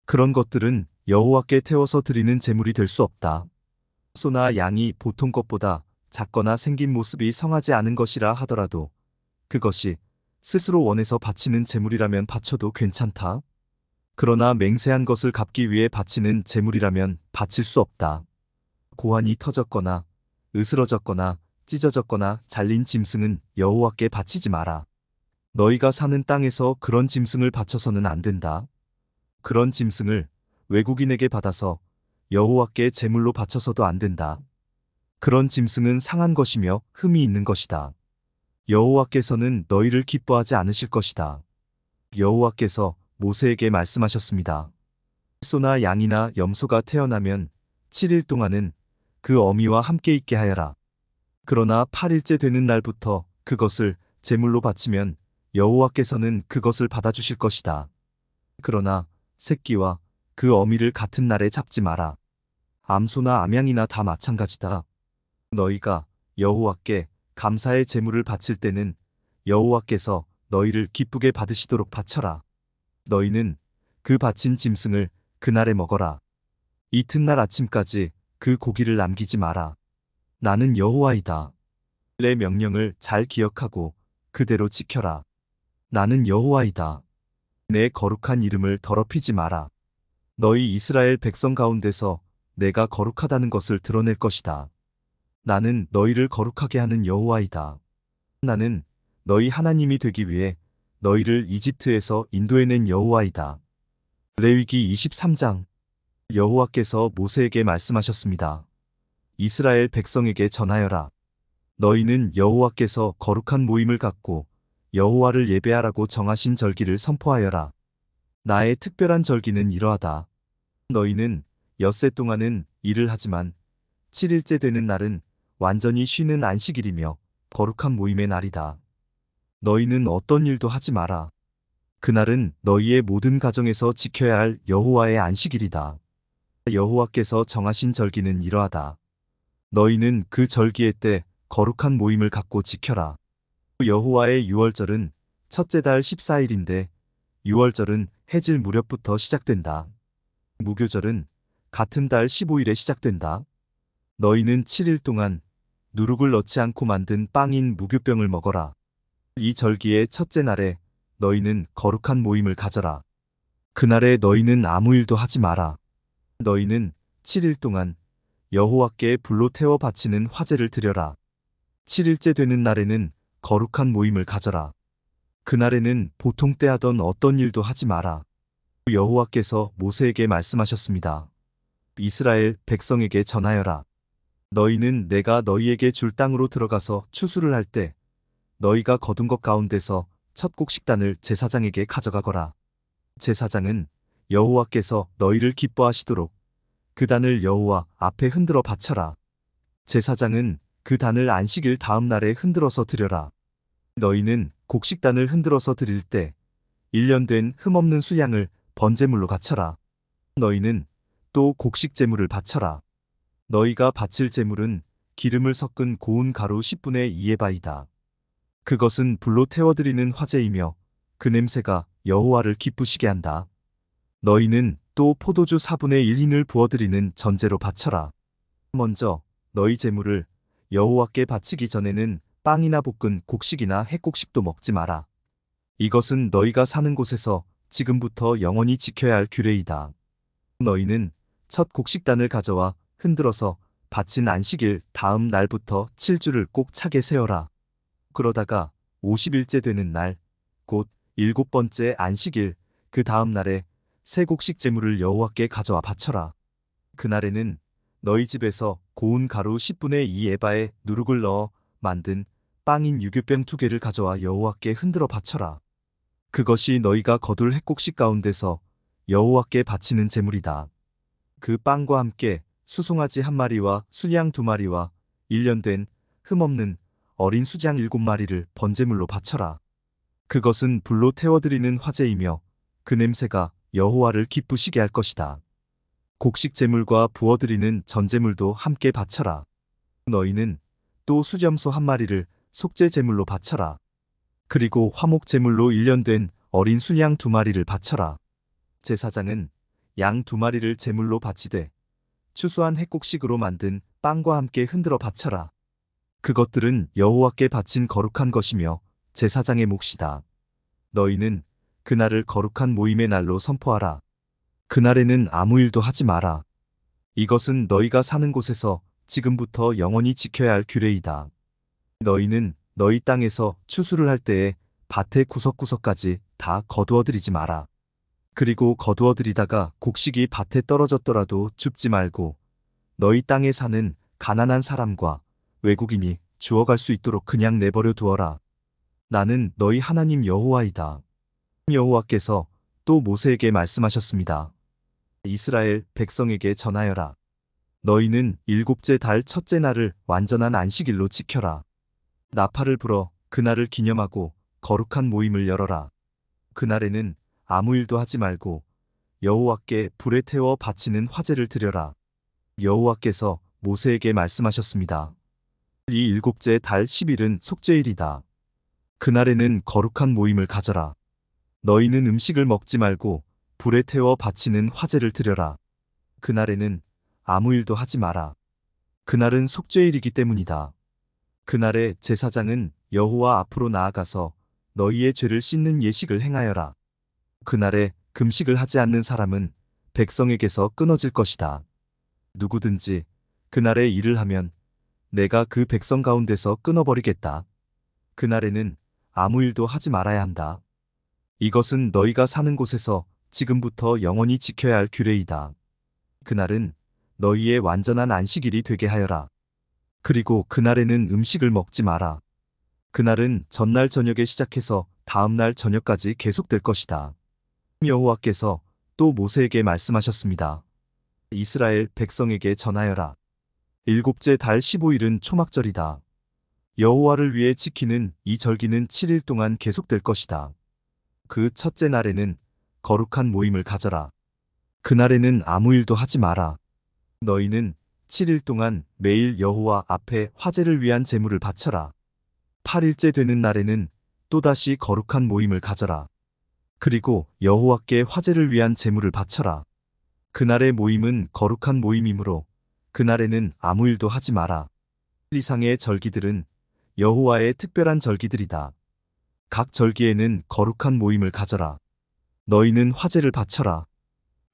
Speaker 1: 그런 것들은 여호와께 태워서 드리는 제물이 될 수 없다. 소나 양이 보통 것보다 작거나 생긴 모습이 성하지 않은 것이라 하더라도 그것이 스스로 원해서 바치는 제물이라면 바쳐도 괜찮다. 그러나 맹세한 것을 갚기 위해 바치는 제물이라면 바칠 수 없다. 고환이 터졌거나 으스러졌거나 찢어졌거나 잘린 짐승은 여호와께 바치지 마라. 너희가 사는 땅에서 그런 짐승을 바쳐서는 안 된다. 그런 짐승을 외국인에게 받아서 여호와께 제물로 바쳐서도 안 된다. 그런 짐승은 상한 것이며 흠이 있는 것이다. 여호와께서는 너희를 기뻐하지 않으실 것이다. 여호와께서 모세에게 말씀하셨습니다. 소나 양이나 염소가 태어나면 7일 동안은 그 어미와 함께 있게 하여라. 그러나 8일째 되는 날부터 그것을 제물로 바치면 여호와께서는 그것을 받아주실 것이다. 그러나 새끼와 그 어미를 같은 날에 잡지 마라. 암소나 암양이나 다 마찬가지다. 너희가 여호와께 감사의 제물을 바칠 때는 여호와께서 너희를 기쁘게 받으시도록 바쳐라. 너희는 그 바친 짐승을 그날에 먹어라. 이튿날 아침까지 그 고기를 남기지 마라. 나는 여호와이다. 내 명령을 잘 기억하고 그대로 지켜라. 나는 여호와이다. 내 거룩한 이름을 더럽히지 마라. 너희 이스라엘 백성 가운데서 내가 거룩하다는 것을 드러낼 것이다. 나는 너희를 거룩하게 하는 여호와이다. 나는 너희 하나님이 되기 위해 너희를 이집트에서 인도해낸 여호와이다. 레위기 23장. 여호와께서 모세에게 말씀하셨습니다. 이스라엘 백성에게 전하여라. 너희는 여호와께서 거룩한 모임을 갖고 여호와를 예배하라고 정하신 절기를 선포하여라. 나의 특별한 절기는 이러하다. 너희는 엿새 동안은 일을 하지만 7일째 되는 날은 완전히 쉬는 안식일이며 거룩한 모임의 날이다. 너희는 어떤 일도 하지 마라. 그날은 너희의 모든 가정에서 지켜야 할 여호와의 안식일이다. 여호와께서 정하신 절기는 이러하다. 너희는 그 절기의 때 거룩한 모임을 갖고 지켜라. 여호와의 유월절은 첫째 달 14일인데 유월절은 해질 무렵부터 시작된다. 무교절은 같은 달 15일에 시작된다. 너희는 7일 동안 누룩을 넣지 않고 만든 빵인 무교병을 먹어라. 이 절기의 첫째 날에 너희는 거룩한 모임을 가져라. 그날에 너희는 아무 일도 하지 마라. 너희는 7일 동안 여호와께 불로 태워 바치는 화제를 드려라. 7일째 되는 날에는 거룩한 모임을 가져라. 그날에는 보통 때 하던 어떤 일도 하지 마라. 여호와께서 모세에게 말씀하셨습니다. 이스라엘 백성에게 전하여라. 너희는 내가 너희에게 줄 땅으로 들어가서 추수를 할 때 너희가 거둔 것 가운데서 첫 곡식단을 제사장에게 가져가거라. 제사장은 여호와께서 너희를 기뻐하시도록 그 단을 여호와 앞에 흔들어 바쳐라. 제사장은 그 단을 안식일 다음 날에 흔들어서 드려라. 너희는 곡식단을 흔들어서 드릴 때 1년 된 흠없는 수양을 번제물로 바쳐라. 너희는 또 곡식 제물을 바쳐라. 너희가 바칠 제물은 기름을 섞은 고운 가루 10분의 2의 바이다. 그것은 불로 태워드리는 화제이며 그 냄새가 여호와를 기쁘시게 한다. 너희는 또 포도주 4분의 1흰을 부어드리는 전제로 바쳐라. 먼저 너희 제물을 여호와께 바치기 전에는 빵이나 볶은 곡식이나 햇곡식도 먹지 마라. 이것은 너희가 사는 곳에서 지금부터 영원히 지켜야 할 규례이다. 너희는 첫 곡식단을 가져와 흔들어서 바친 안식일 다음 날부터 7주를 꼭 차게 세어라. 그러다가 50일째 되는 날, 곧 7번째 안식일, 그 다음 날에 새 곡식 제물을 여호와께 가져와 바쳐라. 그날에는 너희 집에서 고운 가루 10분의 2 에바에 누룩을 넣어 만든 빵인 유교병 2개를 가져와 여호와께 흔들어 바쳐라. 그것이 너희가 거둘 핵곡식 가운데서 여호와께 바치는 제물이다. 그 빵과 함께 수송아지 1마리와 순양 2마리와 1년 된 흠없는 어린 수장 7마리를 번제물로 바쳐라. 그것은 불로 태워드리는 화제이며 그 냄새가 여호와를 기쁘시게 할 것이다. 곡식 제물과 부어드리는 전제물도 함께 바쳐라. 너희는 또 수염소 1마리를 속죄 제물로 바쳐라. 그리고 화목 제물로 1년 된 어린 순양 2마리를 바쳐라. 제사장은 양 2마리를 제물로 바치되 추수한 핵곡식으로 만든 빵과 함께 흔들어 바쳐라. 그것들은 여호와께 바친 거룩한 것이며 제사장의 몫이다. 너희는 그날을 거룩한 모임의 날로 선포하라. 그날에는 아무 일도 하지 마라. 이것은 너희가 사는 곳에서 지금부터 영원히 지켜야 할 규례이다. 너희는 너희 땅에서 추수를 할 때에 밭의 구석구석까지 다 거두어들이지 마라. 그리고 거두어들이다가 곡식이 밭에 떨어졌더라도 줍지 말고 너희 땅에 사는 가난한 사람과 외국인이 주워갈 수 있도록 그냥 내버려 두어라. 나는 너희 하나님 여호와이다. 여호와께서 또 모세에게 말씀하셨습니다. 이스라엘 백성에게 전하여라. 너희는 7째 달 첫째 날을 완전한 안식일로 지켜라. 나팔을 불어 그날을 기념하고 거룩한 모임을 열어라. 그날에는 아무 일도 하지 말고 여호와께 불에 태워 바치는 화제를 드려라. 여호와께서 모세에게 말씀하셨습니다. 이 7째 달 10일은 속죄일이다. 그날에는 거룩한 모임을 가져라. 너희는 음식을 먹지 말고 불에 태워 바치는 화제를 드려라. 그날에는 아무 일도 하지 마라. 그날은 속죄일이기 때문이다. 그날에 제사장은 여호와 앞으로 나아가서 너희의 죄를 씻는 예식을 행하여라. 그날에 금식을 하지 않는 사람은 백성에게서 끊어질 것이다. 누구든지 그날에 일을 하면 내가 그 백성 가운데서 끊어버리겠다. 그날에는 아무 일도 하지 말아야 한다. 이것은 너희가 사는 곳에서 지금부터 영원히 지켜야 할 규례이다. 그날은 너희의 완전한 안식일이 되게 하여라. 그리고 그날에는 음식을 먹지 마라. 그날은 전날 저녁에 시작해서 다음날 저녁까지 계속될 것이다. 여호와께서 또 모세에게 말씀하셨습니다. 이스라엘 백성에게 전하여라. 7째 달 15일은 초막절이다. 여호와를 위해 지키는 이 절기는 7일 동안 계속될 것이다. 그 첫째 날에는 거룩한 모임을 가져라. 그날에는 아무 일도 하지 마라. 너희는 7일 동안 매일 여호와 앞에 화제를 위한 제물을 바쳐라. 8일째 되는 날에는 또다시 거룩한 모임을 가져라. 그리고 여호와께 화제를 위한 제물을 바쳐라. 그날의 모임은 거룩한 모임이므로 그날에는 아무 일도 하지 마라. 이상의 절기들은 여호와의 특별한 절기들이다. 각 절기에는 거룩한 모임을 가져라. 너희는 화제를 바쳐라.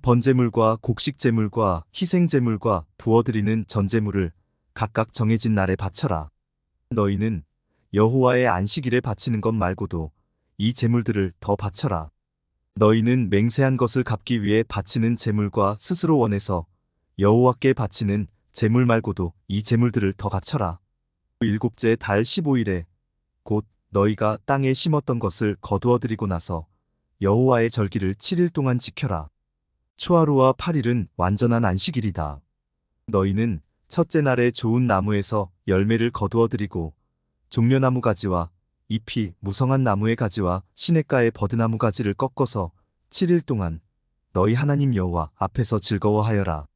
Speaker 1: 번제물과 곡식제물과 희생제물과 부어드리는 전제물을 각각 정해진 날에 바쳐라. 너희는 여호와의 안식일에 바치는 것 말고도 이 제물들을 더 바쳐라. 너희는 맹세한 것을 갚기 위해 바치는 제물과 스스로 원해서 여호와께 바치는 제물 말고도 이 제물들을 더 바쳐라. 7째 달 15일에 곧 너희가 땅에 심었던 것을 거두어들이고 나서 여호와의 절기를 7일 동안 지켜라. 초하루와 8일은 완전한 안식일이다. 너희는 첫째 날에 좋은 나무에서 열매를 거두어들이고 종려나무 가지와 잎이 무성한 나무의 가지와 시냇가의 버드나무 가지를 꺾어서 7일 동안 너희 하나님 여호와 앞에서 즐거워하여라.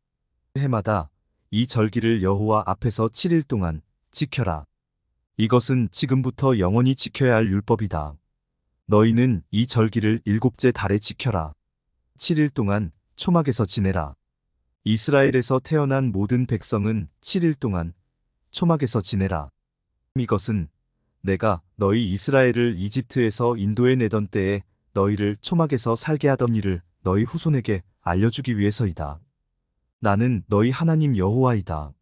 Speaker 1: 해마다 이 절기를 여호와 앞에서 7일 동안 지켜라. 이것은 지금부터 영원히 지켜야 할 율법이다. 너희는 이 절기를 7째 달에 지켜라. 7일 동안 초막에서 지내라. 이스라엘에서 태어난 모든 백성은 7일 동안 초막에서 지내라. 이것은 내가 너희 이스라엘을 이집트에서 인도해 내던 때에 너희를 초막에서 살게 하던 일을 너희 후손에게 알려주기 위해서이다. 나는 너희 하나님 여호와이다.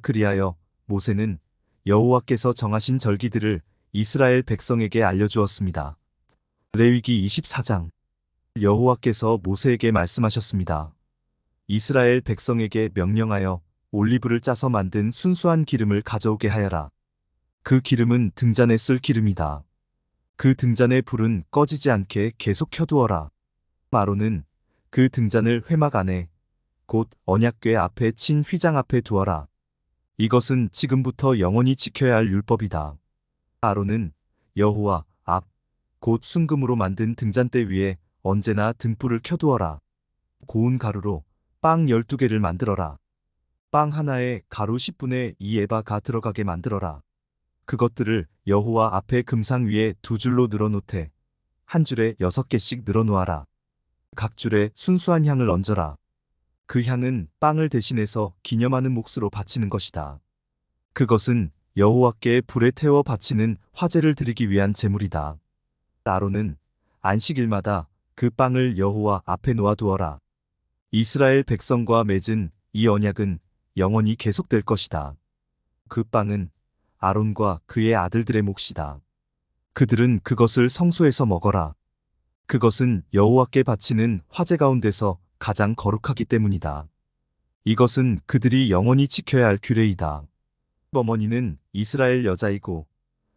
Speaker 1: 그리하여 모세는 여호와께서 정하신 절기들을 이스라엘 백성에게 알려주었습니다. 레위기 24장. 여호와께서 모세에게 말씀하셨습니다. 이스라엘 백성에게 명령하여 올리브를 짜서 만든 순수한 기름을 가져오게 하여라. 그 기름은 등잔에 쓸 기름이다. 그 등잔의 불은 꺼지지 않게 계속 켜두어라. 아론은 그 등잔을 회막 안에 곧 언약궤 앞에 친 휘장 앞에 두어라. 이것은 지금부터 영원히 지켜야 할 율법이다. 아론은 여호와 앞 곧 순금으로 만든 등잔대 위에 언제나 등불을 켜두어라. 고운 가루로 빵 12개를 만들어라. 빵 하나에 가루 10분의 2 에바가 들어가게 만들어라. 그것들을 여호와 앞에 금상 위에 두 줄로 늘어놓되 한 줄에 6개씩 늘어놓아라. 각 줄에 순수한 향을 얹어라. 그 향은 빵을 대신해서 기념하는 몫으로 바치는 것이다. 그것은 여호와께 불에 태워 바치는 화제를 드리기 위한 제물이다. 아론은 안식일마다 그 빵을 여호와 앞에 놓아두어라. 이스라엘 백성과 맺은 이 언약은 영원히 계속될 것이다. 그 빵은 아론과 그의 아들들의 몫이다. 그들은 그것을 성소에서 먹어라. 그것은 여호와께 바치는 화제 가운데서 가장 거룩하기 때문이다. 이것은 그들이 영원히 지켜야 할 규례이다. 어머니는 이스라엘 여자이고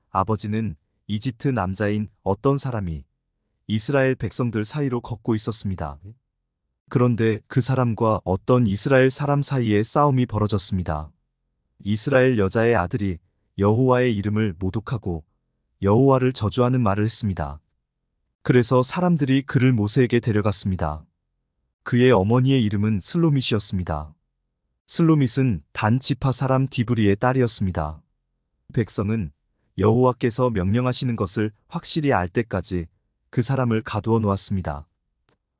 Speaker 1: 아버지는 이집트 남자인 어떤 사람이 이스라엘 백성들 사이로 걷고 있었습니다. 그런데 그 사람과 어떤 이스라엘 사람 사이에 싸움이 벌어졌습니다. 이스라엘 여자의 아들이 여호와의 이름을 모독하고 여호와를 저주하는 말을 했습니다. 그래서 사람들이 그를 모세에게 데려갔습니다. 그의 어머니의 이름은 슬로밋이었습니다. 슬로밋은 단 지파 사람 디브리의 딸이었습니다. 백성은 여호와께서 명령하시는 것을 확실히 알 때까지 그 사람을 가두어 놓았습니다.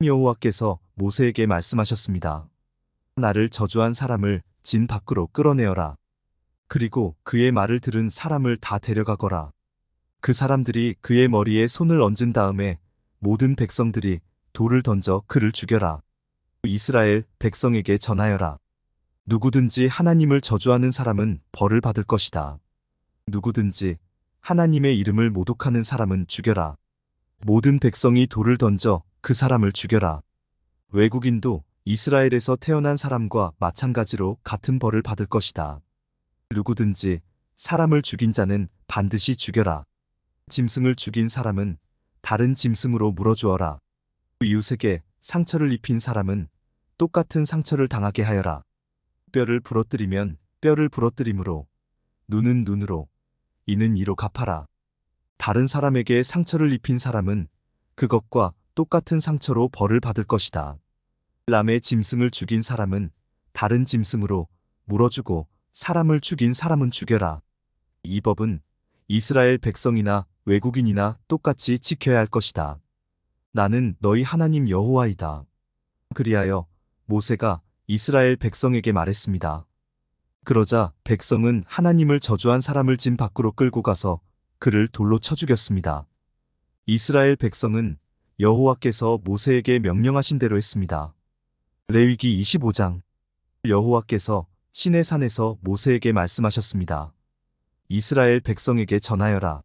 Speaker 1: 여호와께서 모세에게 말씀하셨습니다. 나를 저주한 사람을 진 밖으로 끌어내어라. 그리고 그의 말을 들은 사람을 다 데려가거라. 그 사람들이 그의 머리에 손을 얹은 다음에 모든 백성들이 돌을 던져 그를 죽여라. 이스라엘 백성에게 전하여라. 누구든지 하나님을 저주하는 사람은 벌을 받을 것이다. 누구든지 하나님의 이름을 모독하는 사람은 죽여라. 모든 백성이 돌을 던져 그 사람을 죽여라. 외국인도 이스라엘에서 태어난 사람과 마찬가지로 같은 벌을 받을 것이다. 누구든지 사람을 죽인 자는 반드시 죽여라. 짐승을 죽인 사람은 다른 짐승으로 물어주어라. 이웃에게 상처를 입힌 사람은 똑같은 상처를 당하게 하여라. 뼈를 부러뜨리면 뼈를 부러뜨림으로, 눈은 눈으로, 이는 이로 갚아라. 다른 사람에게 상처를 입힌 사람은 그것과 똑같은 상처로 벌을 받을 것이다. 람의 짐승을 죽인 사람은 다른 짐승으로 물어주고 사람을 죽인 사람은 죽여라. 이 법은 이스라엘 백성이나 외국인이나 똑같이 지켜야 할 것이다. 나는 너희 하나님 여호와이다. 그리하여 모세가 이스라엘 백성에게 말했습니다. 그러자 백성은 하나님을 저주한 사람을 진 밖으로 끌고 가서 그를 돌로 쳐 죽였습니다. 이스라엘 백성은 여호와께서 모세에게 명령하신 대로 했습니다. 레위기 25장. 여호와께서 시내산에서 모세에게 말씀하셨습니다. 이스라엘 백성에게 전하여라.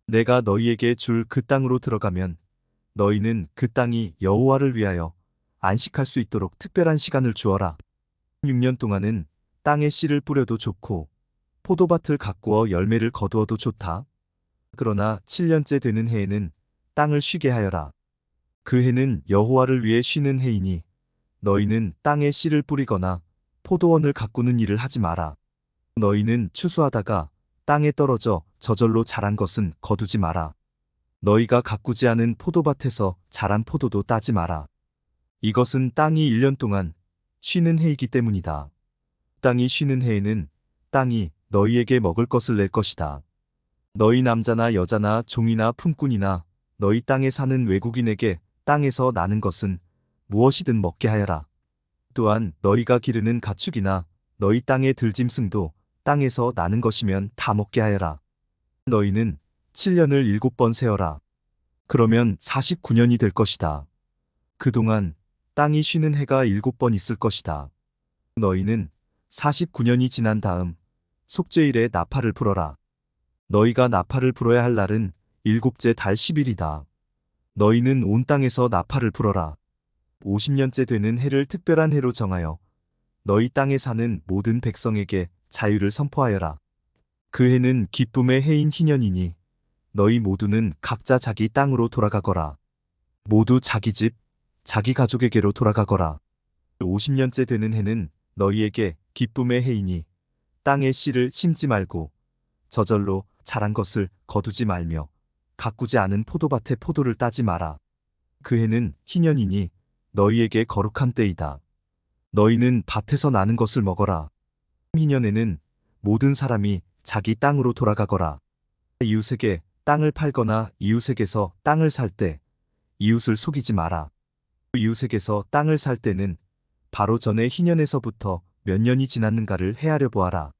Speaker 1: 내가 너희에게 줄 그 땅으로 들어가면 너희는 그 땅이 여호와를 위하여 안식할 수 있도록 특별한 시간을 주어라. 6년 동안은 땅에 씨를 뿌려도 좋고 포도밭을 가꾸어 열매를 거두어도 좋다. 그러나 7년째 되는 해에는 땅을 쉬게 하여라. 그 해는 여호와를 위해 쉬는 해이니 너희는 땅에 씨를 뿌리거나 포도원을 가꾸는 일을 하지 마라. 너희는 추수하다가 땅에 떨어져 저절로 자란 것은 거두지 마라. 너희가 가꾸지 않은 포도밭에서 자란 포도도 따지 마라. 이것은 땅이 1년 동안 쉬는 해이기 때문이다. 땅이 쉬는 해에는 땅이 너희에게 먹을 것을 낼 것이다. 너희 남자나 여자나 종이나 품꾼이나 너희 땅에 사는 외국인에게 땅에서 나는 것은 무엇이든 먹게 하여라. 또한 너희가 기르는 가축이나 너희 땅의 들짐승도 땅에서 나는 것이면 다 먹게 하여라. 너희는 7년을 7번 세어라. 그러면 49년이 될 것이다. 그동안 땅이 쉬는 해가 7번 있을 것이다. 너희는 49년이 지난 다음 속죄일에 나팔을 불어라. 너희가 나팔을 불어야 할 날은 일곱째 달 10일이다. 너희는 온 땅에서 나팔을 불어라. 50년째 되는 해를 특별한 해로 정하여 너희 땅에 사는 모든 백성에게 자유를 선포하여라. 그 해는 기쁨의 해인 희년이니 너희 모두는 각자 자기 땅으로 돌아가거라. 모두 자기 집, 자기 가족에게로 돌아가거라. 50년째 되는 해는 너희에게 기쁨의 해이니 땅에 씨를 심지 말고 저절로 자란 것을 거두지 말며 가꾸지 않은 포도밭에 포도를 따지 마라. 그 해는 희년이니 너희에게 거룩한 때이다. 너희는 밭에서 나는 것을 먹어라. 희년에는 모든 사람이 자기 땅으로 돌아가거라. 이웃에게 땅을 팔거나 이웃에게서 땅을 살 때 이웃을 속이지 마라. 이웃에게서 땅을 살 때는 바로 전에 희년에서부터 몇 년이 지났는가를 헤아려 보아라.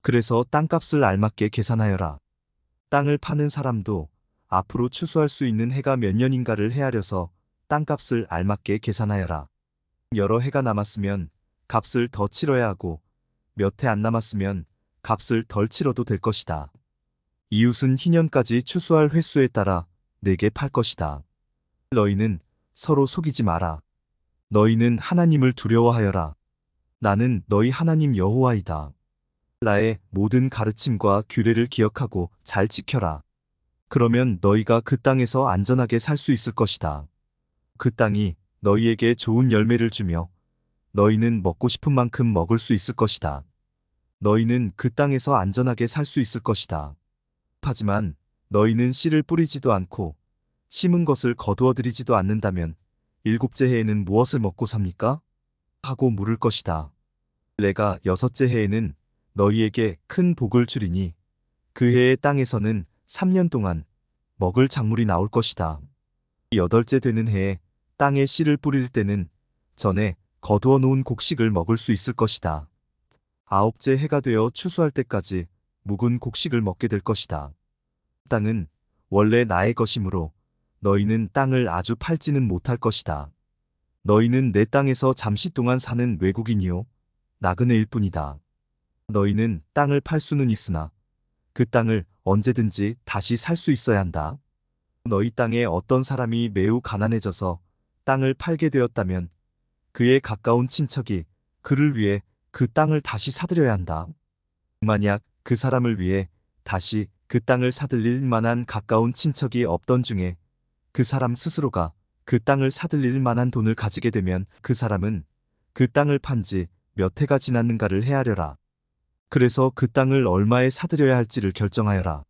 Speaker 1: 그래서 땅값을 알맞게 계산하여라. 땅을 파는 사람도 앞으로 추수할 수 있는 해가 몇 년인가를 헤아려서 땅값을 알맞게 계산하여라. 여러 해가 남았으면 값을 더 치러야 하고 몇 해 안 남았으면 값을 덜 치러도 될 것이다. 이웃은 희년까지 추수할 횟수에 따라 내게 팔 것이다. 너희는 서로 속이지 마라. 너희는 하나님을 두려워하여라. 나는 너희 하나님 여호와이다. 나의 모든 가르침과 규례를 기억하고 잘 지켜라. 그러면 너희가 그 땅에서 안전하게 살 수 있을 것이다. 그 땅이 너희에게 좋은 열매를 주며 너희는 먹고 싶은 만큼 먹을 수 있을 것이다. 너희는 그 땅에서 안전하게 살 수 있을 것이다. 하지만 너희는 씨를 뿌리지도 않고 심은 것을 거두어들이지도 않는다면 일곱째 해에는 무엇을 먹고 삽니까? 하고 물을 것이다. 내가 여섯째 해에는 너희에게 큰 복을 주리니 그 해의 땅에서는 3년 동안 먹을 작물이 나올 것이다. 여덟째 되는 해에 땅에 씨를 뿌릴 때는 전에 거두어 놓은 곡식을 먹을 수 있을 것이다. 아홉째 해가 되어 추수할 때까지 묵은 곡식을 먹게 될 것이다. 땅은 원래 나의 것이므로 너희는 땅을 아주 팔지는 못할 것이다. 너희는 내 땅에서 잠시 동안 사는 외국인이요 나그네일 뿐이다. 너희는 땅을 팔 수는 있으나 그 땅을 언제든지 다시 살 수 있어야 한다. 너희 땅에 어떤 사람이 매우 가난해져서 땅을 팔게 되었다면 그의 가까운 친척이 그를 위해 그 땅을 다시 사들여야 한다. 만약 그 사람을 위해 다시 그 땅을 사들릴 만한 가까운 친척이 없던 중에 그 사람 스스로가 그 땅을 사들릴 만한 돈을 가지게 되면 그 사람은 그 땅을 판 지 몇 해가 지났는가를 헤아려라. 그래서 그 땅을 얼마에 사들여야 할지를 결정하여라.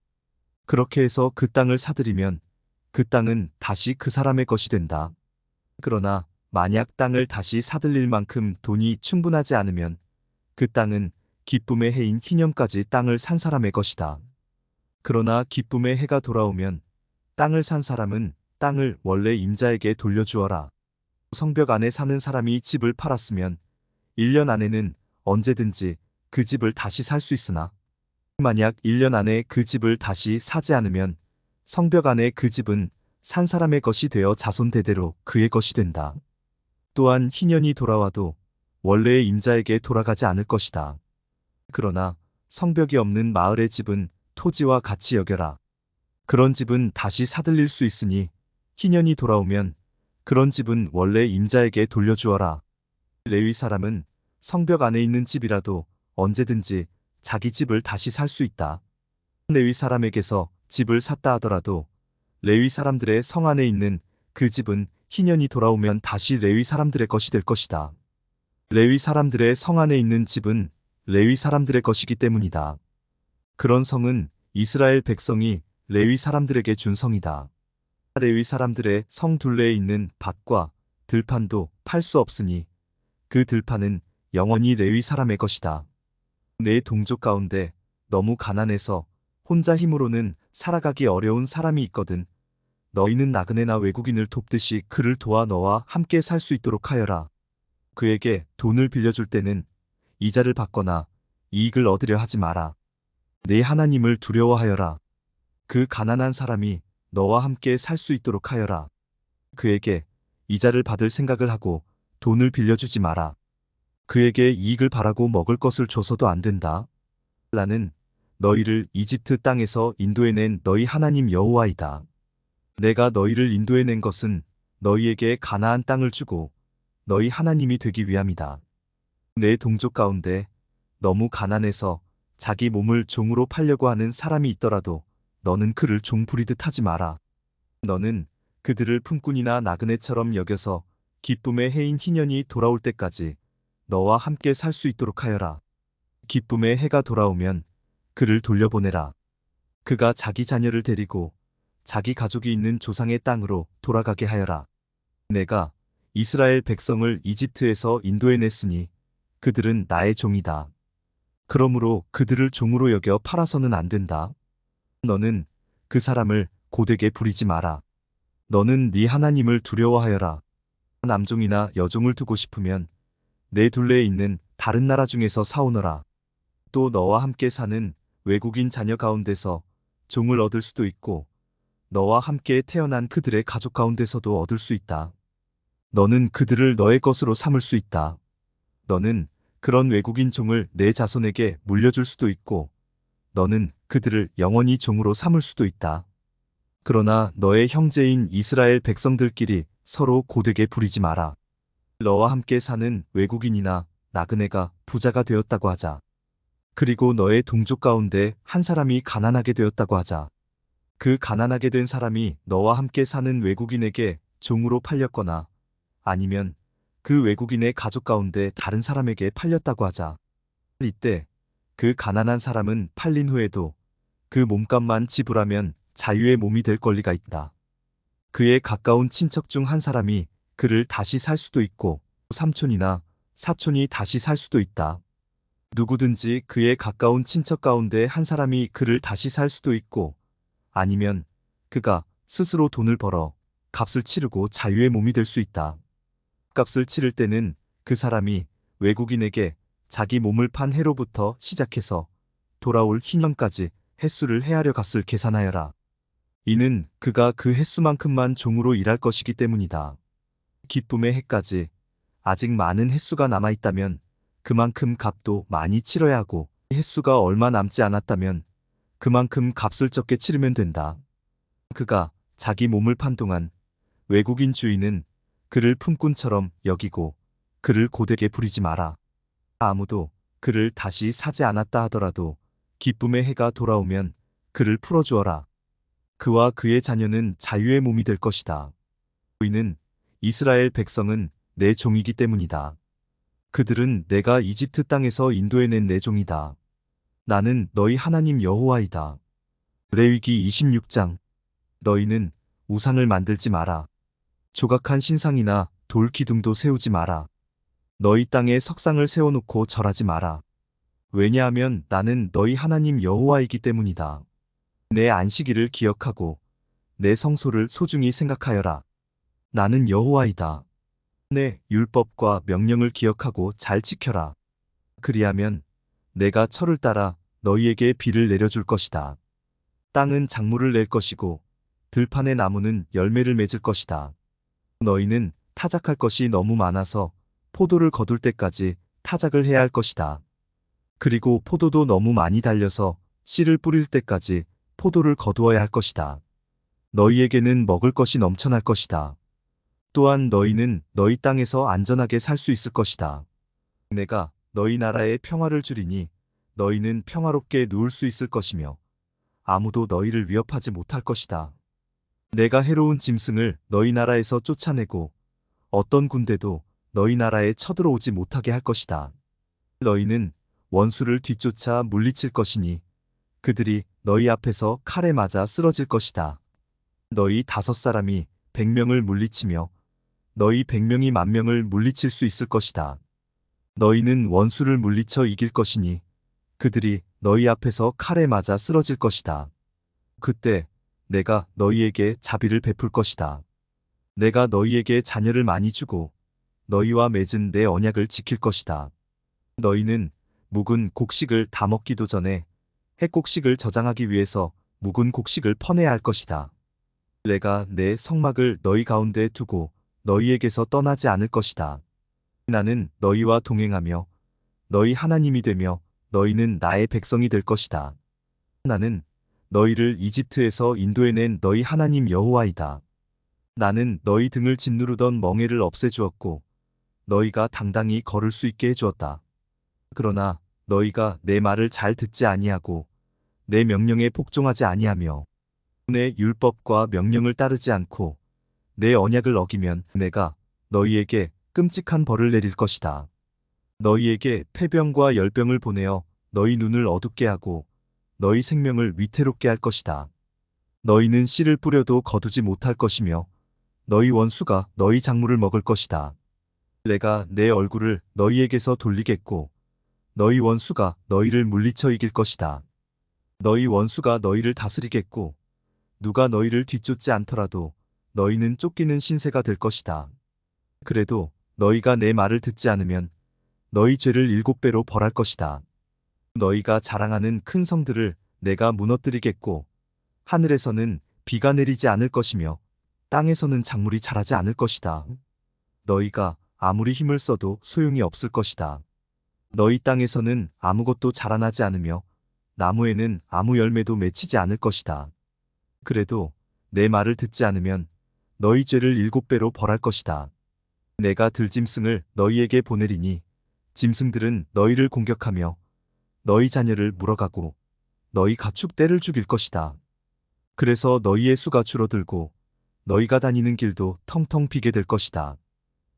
Speaker 1: 그렇게 해서 그 땅을 사들이면 그 땅은 다시 그 사람의 것이 된다. 그러나 만약 땅을 다시 사들릴 만큼 돈이 충분하지 않으면 그 땅은 기쁨의 해인 희년까지 땅을 산 사람의 것이다. 그러나 기쁨의 해가 돌아오면 땅을 산 사람은 땅을 원래 임자에게 돌려주어라. 성벽 안에 사는 사람이 집을 팔았으면 1년 안에는 언제든지 그 집을 다시 살 수 있으나 만약 1년 안에 그 집을 다시 사지 않으면 성벽 안에 그 집은 산 사람의 것이 되어 자손 대대로 그의 것이 된다. 또한 희년이 돌아와도 원래의 임자에게 돌아가지 않을 것이다. 그러나 성벽이 없는 마을의 집은 토지와 같이 여겨라. 그런 집은 다시 사들릴 수 있으니 희년이 돌아오면 그런 집은 원래 임자에게 돌려주어라. 레위 사람은 성벽 안에 있는 집이라도 언제든지 자기 집을 다시 살 수 있다. 레위 사람에게서 집을 샀다 하더라도 레위 사람들의 성 안에 있는 그 집은 희년이 돌아오면 다시 레위 사람들의 것이 될 것이다. 레위 사람들의 성 안에 있는 집은 레위 사람들의 것이기 때문이다. 그런 성은 이스라엘 백성이 레위 사람들에게 준 성이다. 레위 사람들의 성 둘레에 있는 밭과 들판도 팔 수 없으니 그 들판은 영원히 레위 사람의 것이다. 내 동족 가운데 너무 가난해서 혼자 힘으로는 살아가기 어려운 사람이 있거든. 너희는 나그네나 외국인을 돕듯이 그를 도와 너와 함께 살 수 있도록 하여라. 그에게 돈을 빌려줄 때는 이자를 받거나 이익을 얻으려 하지 마라. 내 하나님을 두려워하여라. 그 가난한 사람이 너와 함께 살 수 있도록 하여라. 그에게 이자를 받을 생각을 하고 돈을 빌려주지 마라. 그에게 이익을 바라고 먹을 것을 줘서도 안 된다. 나는 너희를 이집트 땅에서 인도해낸 너희 하나님 여호와이다. 내가 너희를 인도해낸 것은 너희에게 가나안 땅을 주고 너희 하나님이 되기 위함이다. 내 동족 가운데 너무 가난해서 자기 몸을 종으로 팔려고 하는 사람이 있더라도 너는 그를 종 부리듯 하지 마라. 너는 그들을 품꾼이나 나그네처럼 여겨서 기쁨의 해인 희년이 돌아올 때까지 너와 함께 살 수 있도록 하여라. 기쁨의 해가 돌아오면 그를 돌려보내라. 그가 자기 자녀를 데리고 자기 가족이 있는 조상의 땅으로 돌아가게 하여라. 내가 이스라엘 백성을 이집트에서 인도해냈으니 그들은 나의 종이다. 그러므로 그들을 종으로 여겨 팔아서는 안 된다. 너는 그 사람을 고되게 부리지 마라. 너는 네 하나님을 두려워하여라. 남종이나 여종을 두고 싶으면 내 둘레에 있는 다른 나라 중에서 사오너라. 또 너와 함께 사는 외국인 자녀 가운데서 종을 얻을 수도 있고 너와 함께 태어난 그들의 가족 가운데서도 얻을 수 있다. 너는 그들을 너의 것으로 삼을 수 있다. 너는 그런 외국인 종을 내 자손에게 물려줄 수도 있고 너는 그들을 영원히 종으로 삼을 수도 있다. 그러나 너의 형제인 이스라엘 백성들끼리 서로 고되게 부리지 마라. 너와 함께 사는 외국인이나 나그네가 부자가 되었다고 하자. 그리고 너의 동족 가운데 한 사람이 가난하게 되었다고 하자. 그 가난하게 된 사람이 너와 함께 사는 외국인에게 종으로 팔렸거나 아니면 그 외국인의 가족 가운데 다른 사람에게 팔렸다고 하자. 이때 그 가난한 사람은 팔린 후에도 그 몸값만 지불하면 자유의 몸이 될 권리가 있다. 그의 가까운 친척 중 한 사람이 그를 다시 살 수도 있고 삼촌이나 사촌이 다시 살 수도 있다. 누구든지 그의 가까운 친척 가운데 한 사람이 그를 다시 살 수도 있고 아니면 그가 스스로 돈을 벌어 값을 치르고 자유의 몸이 될 수 있다. 값을 치를 때는 그 사람이 외국인에게 자기 몸을 판 해로부터 시작해서 돌아올 희년까지 횟수를 헤아려 값을 계산하여라. 이는 그가 그 횟수만큼만 종으로 일할 것이기 때문이다. 기쁨의 해까지 아직 많은 횟수가 남아있다면 그만큼 값도 많이 치러야 하고 횟수가 얼마 남지 않았다면 그만큼 값을 적게 치르면 된다. 그가 자기 몸을 판 동안 외국인 주인은 그를 품꾼처럼 여기고 그를 고되게 부리지 마라. 아무도 그를 다시 사지 않았다 하더라도 기쁨의 해가 돌아오면 그를 풀어주어라. 그와 그의 자녀는 자유의 몸이 될 것이다. 너희는 이스라엘 백성은 내 종이기 때문이다. 그들은 내가 이집트 땅에서 인도해낸 내 종이다. 나는 너희 하나님 여호와이다. 레위기 26장. 너희는 우상을 만들지 마라. 조각한 신상이나 돌 기둥도 세우지 마라. 너희 땅에 석상을 세워놓고 절하지 마라. 왜냐하면 나는 너희 하나님 여호와이기 때문이다. 내 안식일을 기억하고 내 성소를 소중히 생각하여라. 나는 여호와이다. 내 율법과 명령을 기억하고 잘 지켜라. 그리하면 내가 철을 따라 너희에게 비를 내려줄 것이다. 땅은 작물을 낼 것이고 들판의 나무는 열매를 맺을 것이다. 너희는 타작할 것이 너무 많아서 포도를 거둘 때까지 타작을 해야 할 것이다. 그리고 포도도 너무 많이 달려서 씨를 뿌릴 때까지 포도를 거두어야 할 것이다. 너희에게는 먹을 것이 넘쳐날 것이다. 또한 너희는 너희 땅에서 안전하게 살 수 있을 것이다. 내가 너희 나라에 평화를 주리니 너희는 평화롭게 누울 수 있을 것이며 아무도 너희를 위협하지 못할 것이다. 내가 해로운 짐승을 너희 나라에서 쫓아내고 어떤 군대도 너희 나라에 쳐들어오지 못하게 할 것이다. 너희는 원수를 뒤쫓아 물리칠 것이니 그들이 너희 앞에서 칼에 맞아 쓰러질 것이다. 너희 5사람이 100명을 물리치며 너희 100명이 10,000명을 물리칠 수 있을 것이다. 너희는 원수를 물리쳐 이길 것이니 그들이 너희 앞에서 칼에 맞아 쓰러질 것이다. 그때 내가 너희에게 자비를 베풀 것이다. 내가 너희에게 자녀를 많이 주고 너희와 맺은 내 언약을 지킬 것이다. 너희는 묵은 곡식을 다 먹기도 전에 핵곡식을 저장하기 위해서 묵은 곡식을 퍼내야 할 것이다. 내가 내 성막을 너희 가운데 두고 너희에게서 떠나지 않을 것이다. 나는 너희와 동행하며 너희 하나님이 되며 너희는 나의 백성이 될 것이다. 나는 너희를 이집트에서 인도해낸 너희 하나님 여호와이다. 나는 너희 등을 짓누르던 멍에를 없애주었고 너희가 당당히 걸을 수 있게 해주었다. 그러나 너희가 내 말을 잘 듣지 아니하고 내 명령에 복종하지 아니하며 내 율법과 명령을 따르지 않고 내 언약을 어기면 내가 너희에게 끔찍한 벌을 내릴 것이다. 너희에게 패병과 열병을 보내어 너희 눈을 어둡게 하고 너희 생명을 위태롭게 할 것이다. 너희는 씨를 뿌려도 거두지 못할 것이며 너희 원수가 너희 작물을 먹을 것이다. 내가 내 얼굴을 너희에게서 돌리겠고 너희 원수가 너희를 물리쳐 이길 것이다. 너희 원수가 너희를 다스리겠고 누가 너희를 뒤쫓지 않더라도 너희는 쫓기는 신세가 될 것이다. 그래도 너희가 내 말을 듣지 않으면 너희 죄를 7배로 벌할 것이다. 너희가 자랑하는 큰 성들을 내가 무너뜨리겠고 하늘에서는 비가 내리지 않을 것이며 땅에서는 작물이 자라지 않을 것이다. 너희가 아무리 힘을 써도 소용이 없을 것이다. 너희 땅에서는 아무것도 자라나지 않으며 나무에는 아무 열매도 맺히지 않을 것이다. 그래도 내 말을 듣지 않으면 너희 죄를 7배로 벌할 것이다. 내가 들짐승을 너희에게 보내리니 짐승들은 너희를 공격하며 너희 자녀를 물어가고 너희 가축 떼를 죽일 것이다. 그래서 너희의 수가 줄어들고 너희가 다니는 길도 텅텅 비게 될 것이다.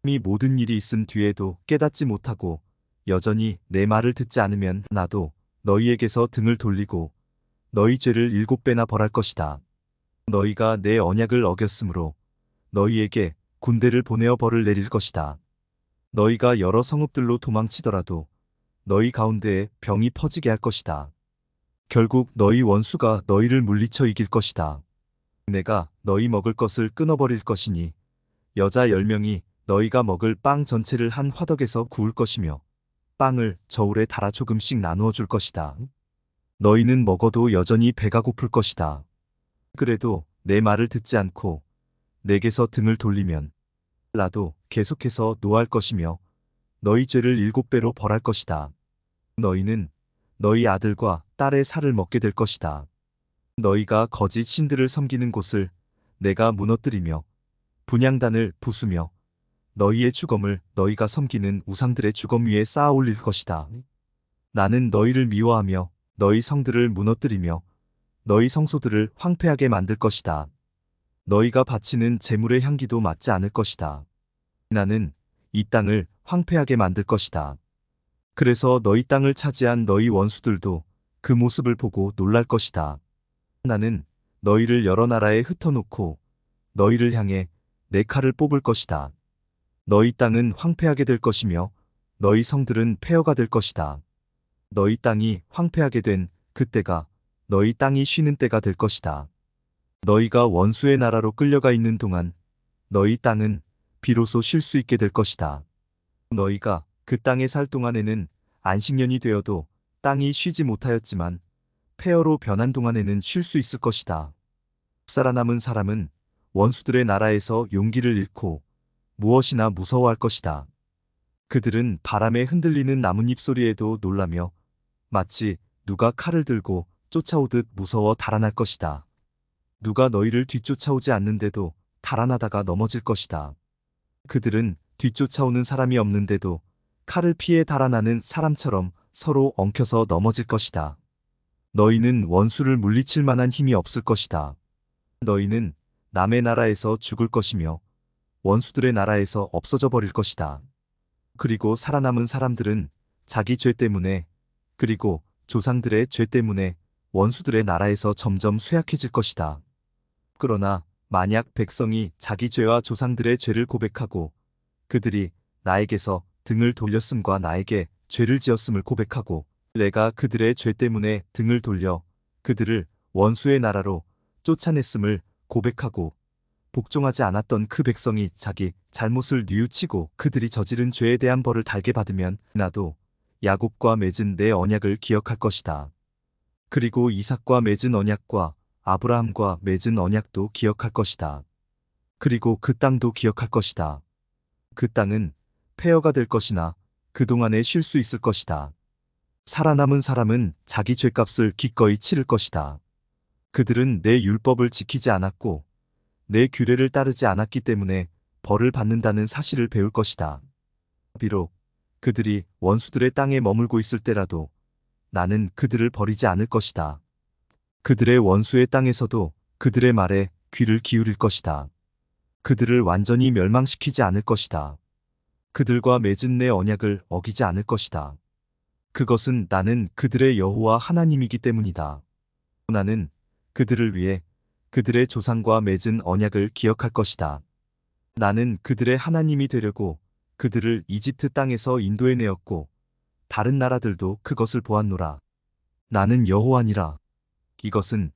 Speaker 1: 이 모든 일이 있은 뒤에도 깨닫지 못하고 여전히 내 말을 듣지 않으면 나도 너희에게서 등을 돌리고 너희 죄를 7배나 벌할 것이다. 너희가 내 언약을 어겼으므로 너희에게 군대를 보내어 벌을 내릴 것이다. 너희가 여러 성읍들로 도망치더라도 너희 가운데에 병이 퍼지게 할 것이다. 결국 너희 원수가 너희를 물리쳐 이길 것이다. 내가 너희 먹을 것을 끊어버릴 것이니 여자 10명이 너희가 먹을 빵 전체를 한 화덕에서 구울 것이며 빵을 저울에 달아 조금씩 나누어 줄 것이다. 너희는 먹어도 여전히 배가 고플 것이다. 그래도 내 말을 듣지 않고 내게서 등을 돌리면 나도 계속해서 노할 것이며 너희 죄를 7배로 벌할 것이다. 너희는 너희 아들과 딸의 살을 먹게 될 것이다. 너희가 거짓 신들을 섬기는 곳을 내가 무너뜨리며 분향단을 부수며 너희의 주검을 너희가 섬기는 우상들의 주검 위에 쌓아 올릴 것이다. 나는 너희를 미워하며 너희 성들을 무너뜨리며 너희 성소들을 황폐하게 만들 것이다. 너희가 바치는 제물의 향기도 맞지 않을 것이다. 나는 이 땅을 황폐하게 만들 것이다. 그래서 너희 땅을 차지한 너희 원수들도 그 모습을 보고 놀랄 것이다. 나는 너희를 여러 나라에 흩어놓고 너희를 향해 내 칼을 뽑을 것이다. 너희 땅은 황폐하게 될 것이며 너희 성들은 폐허가 될 것이다. 너희 땅이 황폐하게 된 그때가 너희 땅이 쉬는 때가 될 것이다. 너희가 원수의 나라로 끌려가 있는 동안 너희 땅은 비로소 쉴 수 있게 될 것이다. 너희가 그 땅에 살 동안에는 안식년이 되어도 땅이 쉬지 못하였지만 폐허로 변한 동안에는 쉴 수 있을 것이다. 살아남은 사람은 원수들의 나라에서 용기를 잃고 무엇이나 무서워할 것이다. 그들은 바람에 흔들리는 나뭇잎 소리에도 놀라며 마치 누가 칼을 들고 쫓아오듯 무서워 달아날 것이다. 누가 너희를 뒤쫓아오지 않는데도 달아나다가 넘어질 것이다. 그들은 뒤쫓아오는 사람이 없는데도 칼을 피해 달아나는 사람처럼 서로 엉켜서 넘어질 것이다. 너희는 원수를 물리칠 만한 힘이 없을 것이다. 너희는 남의 나라에서 죽을 것이며 원수들의 나라에서 없어져 버릴 것이다. 그리고 살아남은 사람들은 자기 죄 때문에 그리고 조상들의 죄 때문에 원수들의 나라에서 점점 쇠약해질 것이다. 그러나 만약 백성이 자기 죄와 조상들의 죄를 고백하고 그들이 나에게서 등을 돌렸음과 나에게 죄를 지었음을 고백하고 내가 그들의 죄 때문에 등을 돌려 그들을 원수의 나라로 쫓아냈음을 고백하고 복종하지 않았던 그 백성이 자기 잘못을 뉘우치고 그들이 저지른 죄에 대한 벌을 달게 받으면 나도 야곱과 맺은 내 언약을 기억할 것이다. 그리고 이삭과 맺은 언약과 아브라함과 맺은 언약도 기억할 것이다. 그리고 그 땅도 기억할 것이다. 그 땅은 폐허가 될 것이나 그동안에 쉴 수 있을 것이다. 살아남은 사람은 자기 죄값을 기꺼이 치를 것이다. 그들은 내 율법을 지키지 않았고 내 규례를 따르지 않았기 때문에 벌을 받는다는 사실을 배울 것이다. 비록 그들이 원수들의 땅에 머물고 있을 때라도 나는 그들을 버리지 않을 것이다. 그들의 원수의 땅에서도 그들의 말에 귀를 기울일 것이다. 그들을 완전히 멸망시키지 않을 것이다. 그들과 맺은 내 언약을 어기지 않을 것이다. 그것은 나는 그들의 여호와 하나님이기 때문이다. 나는 그들을 위해 그들의 조상과 맺은 언약을 기억할 것이다. 나는 그들의 하나님이 되려고 그들을 이집트 땅에서 인도해내었고 다른 나라들도 그것을 보았노라. 나는 여호와니라. 이것은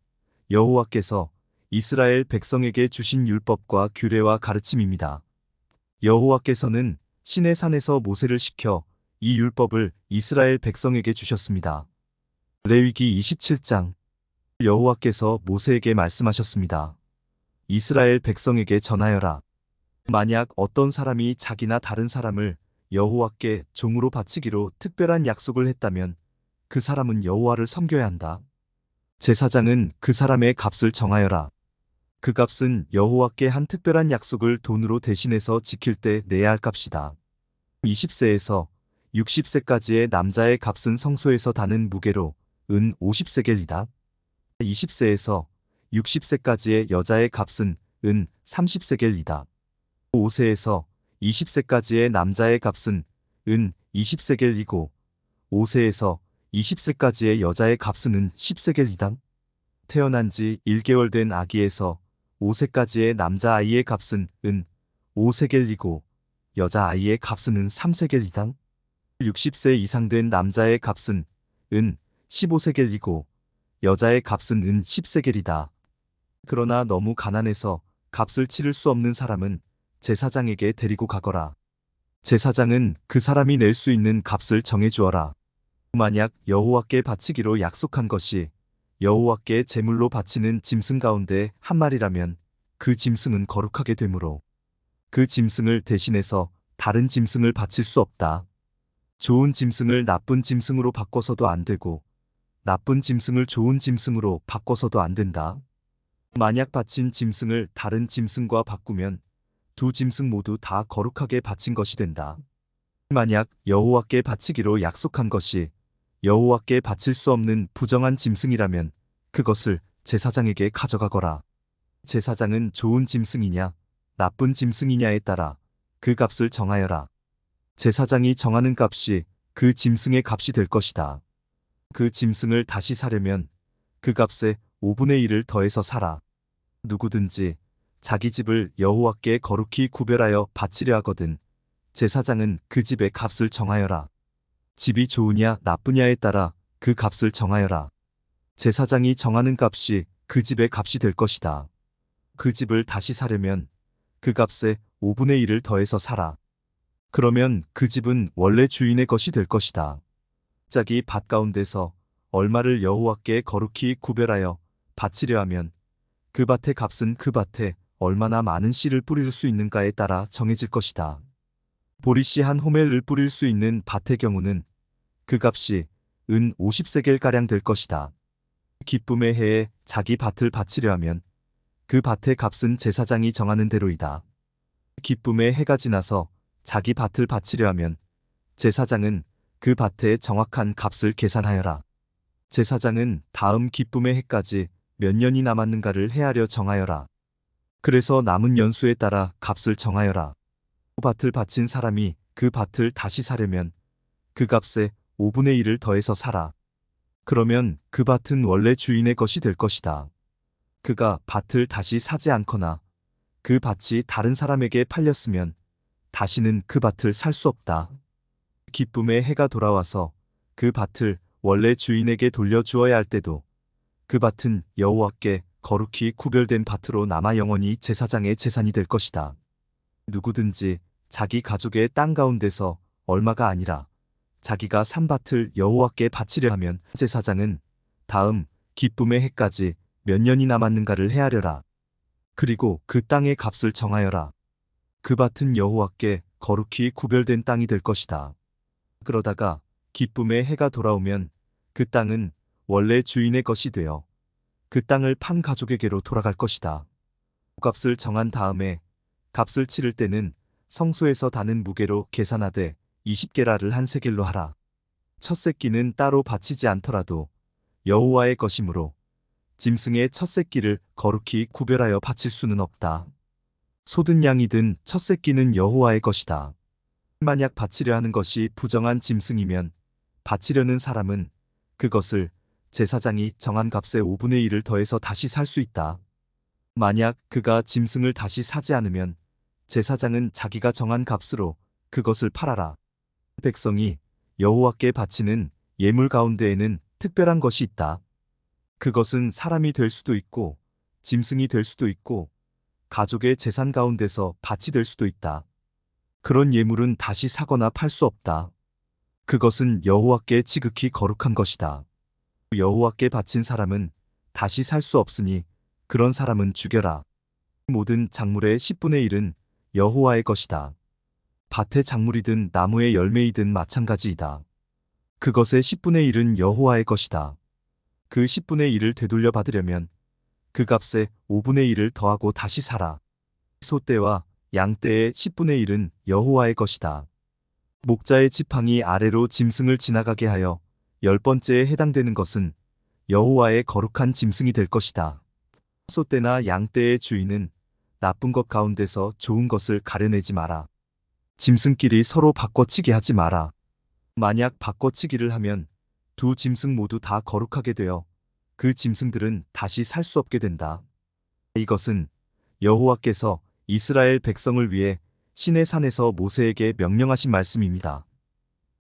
Speaker 1: 여호와께서 이스라엘 백성에게 주신 율법과 규례와 가르침입니다. 여호와께서는 시내 산에서 모세를 시켜 이 율법을 이스라엘 백성에게 주셨습니다. 레위기 27장. 여호와께서 모세에게 말씀하셨습니다. 이스라엘 백성에게 전하여라. 만약 어떤 사람이 자기나 다른 사람을 여호와께 종으로 바치기로 특별한 약속을 했다면 그 사람은 여호와를 섬겨야 한다. 제사장은 그 사람의 값을 정하여라. 그 값은 여호와께 한 특별한 약속을 돈으로 대신해서 지킬 때 내야 할 값이다. 20세에서 60세까지의 남자의 값은 성소에서 다는 무게로 은 50세겔이다. 20세에서 60세까지의 여자의 값은 은 30세겔이다. 5세에서 20세까지의 남자의 값은 은 20세겔이고 5세에서 20세까지의 여자의 값은 은 10세겔이다. 태어난 지 1개월 된 아기에서 5세까지의 남자아이의 값은 은 5세겔이고 여자아이의 값은 은 3세겔이다. 60세 이상 된 남자의 값은 은 15세겔이고 여자의 값은 은 10세겔이다. 그러나 너무 가난해서 값을 치를 수 없는 사람은 제사장에게 데리고 가거라. 제사장은 그 사람이 낼 수 있는 값을 정해 주어라. 만약 여호와께 바치기로 약속한 것이 여호와께 제물로 바치는 짐승 가운데 한 마리라면 그 짐승은 거룩하게 되므로 그 짐승을 대신해서 다른 짐승을 바칠 수 없다. 좋은 짐승을 나쁜 짐승으로 바꿔서도 안 되고 나쁜 짐승을 좋은 짐승으로 바꿔서도 안 된다. 만약 바친 짐승을 다른 짐승과 바꾸면 두 짐승 모두 다 거룩하게 바친 것이 된다. 만약 여호와께 바치기로 약속한 것이 여호와께 바칠 수 없는 부정한 짐승이라면 그것을 제사장에게 가져가거라. 제사장은 좋은 짐승이냐 나쁜 짐승이냐에 따라 그 값을 정하여라. 제사장이 정하는 값이 그 짐승의 값이 될 것이다. 그 짐승을 다시 사려면 그 값에 5분의 1을 더해서 사라. 누구든지 자기 집을 여호와께 거룩히 구별하여 바치려 하거든 제사장은 그 집의 값을 정하여라. 집이 좋으냐 나쁘냐에 따라 그 값을 정하여라. 제사장이 정하는 값이 그 집의 값이 될 것이다. 그 집을 다시 사려면 그 값에 5분의 1을 더해서 사라. 그러면 그 집은 원래 주인의 것이 될 것이다. 갑자기 밭 가운데서 얼마를 여호와께 거룩히 구별하여 바치려 하면 그 밭의 값은 그 밭에 얼마나 많은 씨를 뿌릴 수 있는가에 따라 정해질 것이다. 보리씨 한 호멜을 뿌릴 수 있는 밭의 경우는 그 값이 은 50세겔가량 될 것이다. 기쁨의 해에 자기 밭을 바치려 하면 그 밭의 값은 제사장이 정하는 대로이다. 기쁨의 해가 지나서 자기 밭을 바치려 하면 제사장은 그 밭의 정확한 값을 계산하여라. 제사장은 다음 기쁨의 해까지 몇 년이 남았는가를 헤아려 정하여라. 그래서 남은 연수에 따라 값을 정하여라. 밭을 바친 사람이 그 밭을 다시 사려면 그 값에 5분의 1을 더해서 사라. 그러면 그 밭은 원래 주인의 것이 될 것이다. 그가 밭을 다시 사지 않거나 그 밭이 다른 사람에게 팔렸으면 다시는 그 밭을 살 수 없다. 기쁨의 해가 돌아와서 그 밭을 원래 주인에게 돌려주어야 할 때도 그 밭은 여호와께 거룩히 구별된 밭으로 남아 영원히 제사장의 재산이 될 것이다. 누구든지 자기 가족의 땅 가운데서 얼마가 아니라 자기가 산 밭을 여호와께 바치려 하면 제사장은 다음 기쁨의 해까지 몇 년이 남았는가를 헤아려라. 그리고 그 땅의 값을 정하여라. 그 밭은 여호와께 거룩히 구별된 땅이 될 것이다. 그러다가 기쁨의 해가 돌아오면 그 땅은 원래 주인의 것이 되어 그 땅을 판 가족에게로 돌아갈 것이다. 값을 정한 다음에 값을 치를 때는 성소에서 다는 무게로 계산하되 20게라를 한 세겔로 하라. 첫 새끼는 따로 바치지 않더라도 여호와의 것이므로 짐승의 첫 새끼를 거룩히 구별하여 바칠 수는 없다. 소든 양이든 첫 새끼는 여호와의 것이다. 만약 바치려 하는 것이 부정한 짐승이면 바치려는 사람은 그것을 제사장이 정한 값의 5분의 1을 더해서 다시 살 수 있다. 만약 그가 짐승을 다시 사지 않으면 제사장은 자기가 정한 값으로 그것을 팔아라. 백성이 여호와께 바치는 예물 가운데에는 특별한 것이 있다. 그것은 사람이 될 수도 있고 짐승이 될 수도 있고 가족의 재산 가운데서 밭이 될 수도 있다. 그런 예물은 다시 사거나 팔 수 없다. 그것은 여호와께 지극히 거룩한 것이다. 여호와께 바친 사람은 다시 살 수 없으니 그런 사람은 죽여라. 모든 작물의 10분의 1은 여호와의 것이다. 밭의 작물이든 나무의 열매이든 마찬가지이다. 그것의 10분의 1은 여호와의 것이다. 그 10분의 1을 되돌려 받으려면 그 값에 5분의 1을 더하고 다시 사라. 소떼와 양떼의 10분의 1은 여호와의 것이다. 목자의 지팡이 아래로 짐승을 지나가게 하여 10번째에 해당되는 것은 여호와의 거룩한 짐승이 될 것이다. 소떼나 양떼의 주인은 나쁜 것 가운데서 좋은 것을 가려내지 마라. 짐승끼리 서로 바꿔치기 하지 마라. 만약 바꿔치기를 하면 두 짐승 모두 다 거룩하게 되어 그 짐승들은 다시 살 수 없게 된다. 이것은 여호와께서 이스라엘 백성을 위해 시내 산에서 모세에게 명령하신 말씀입니다.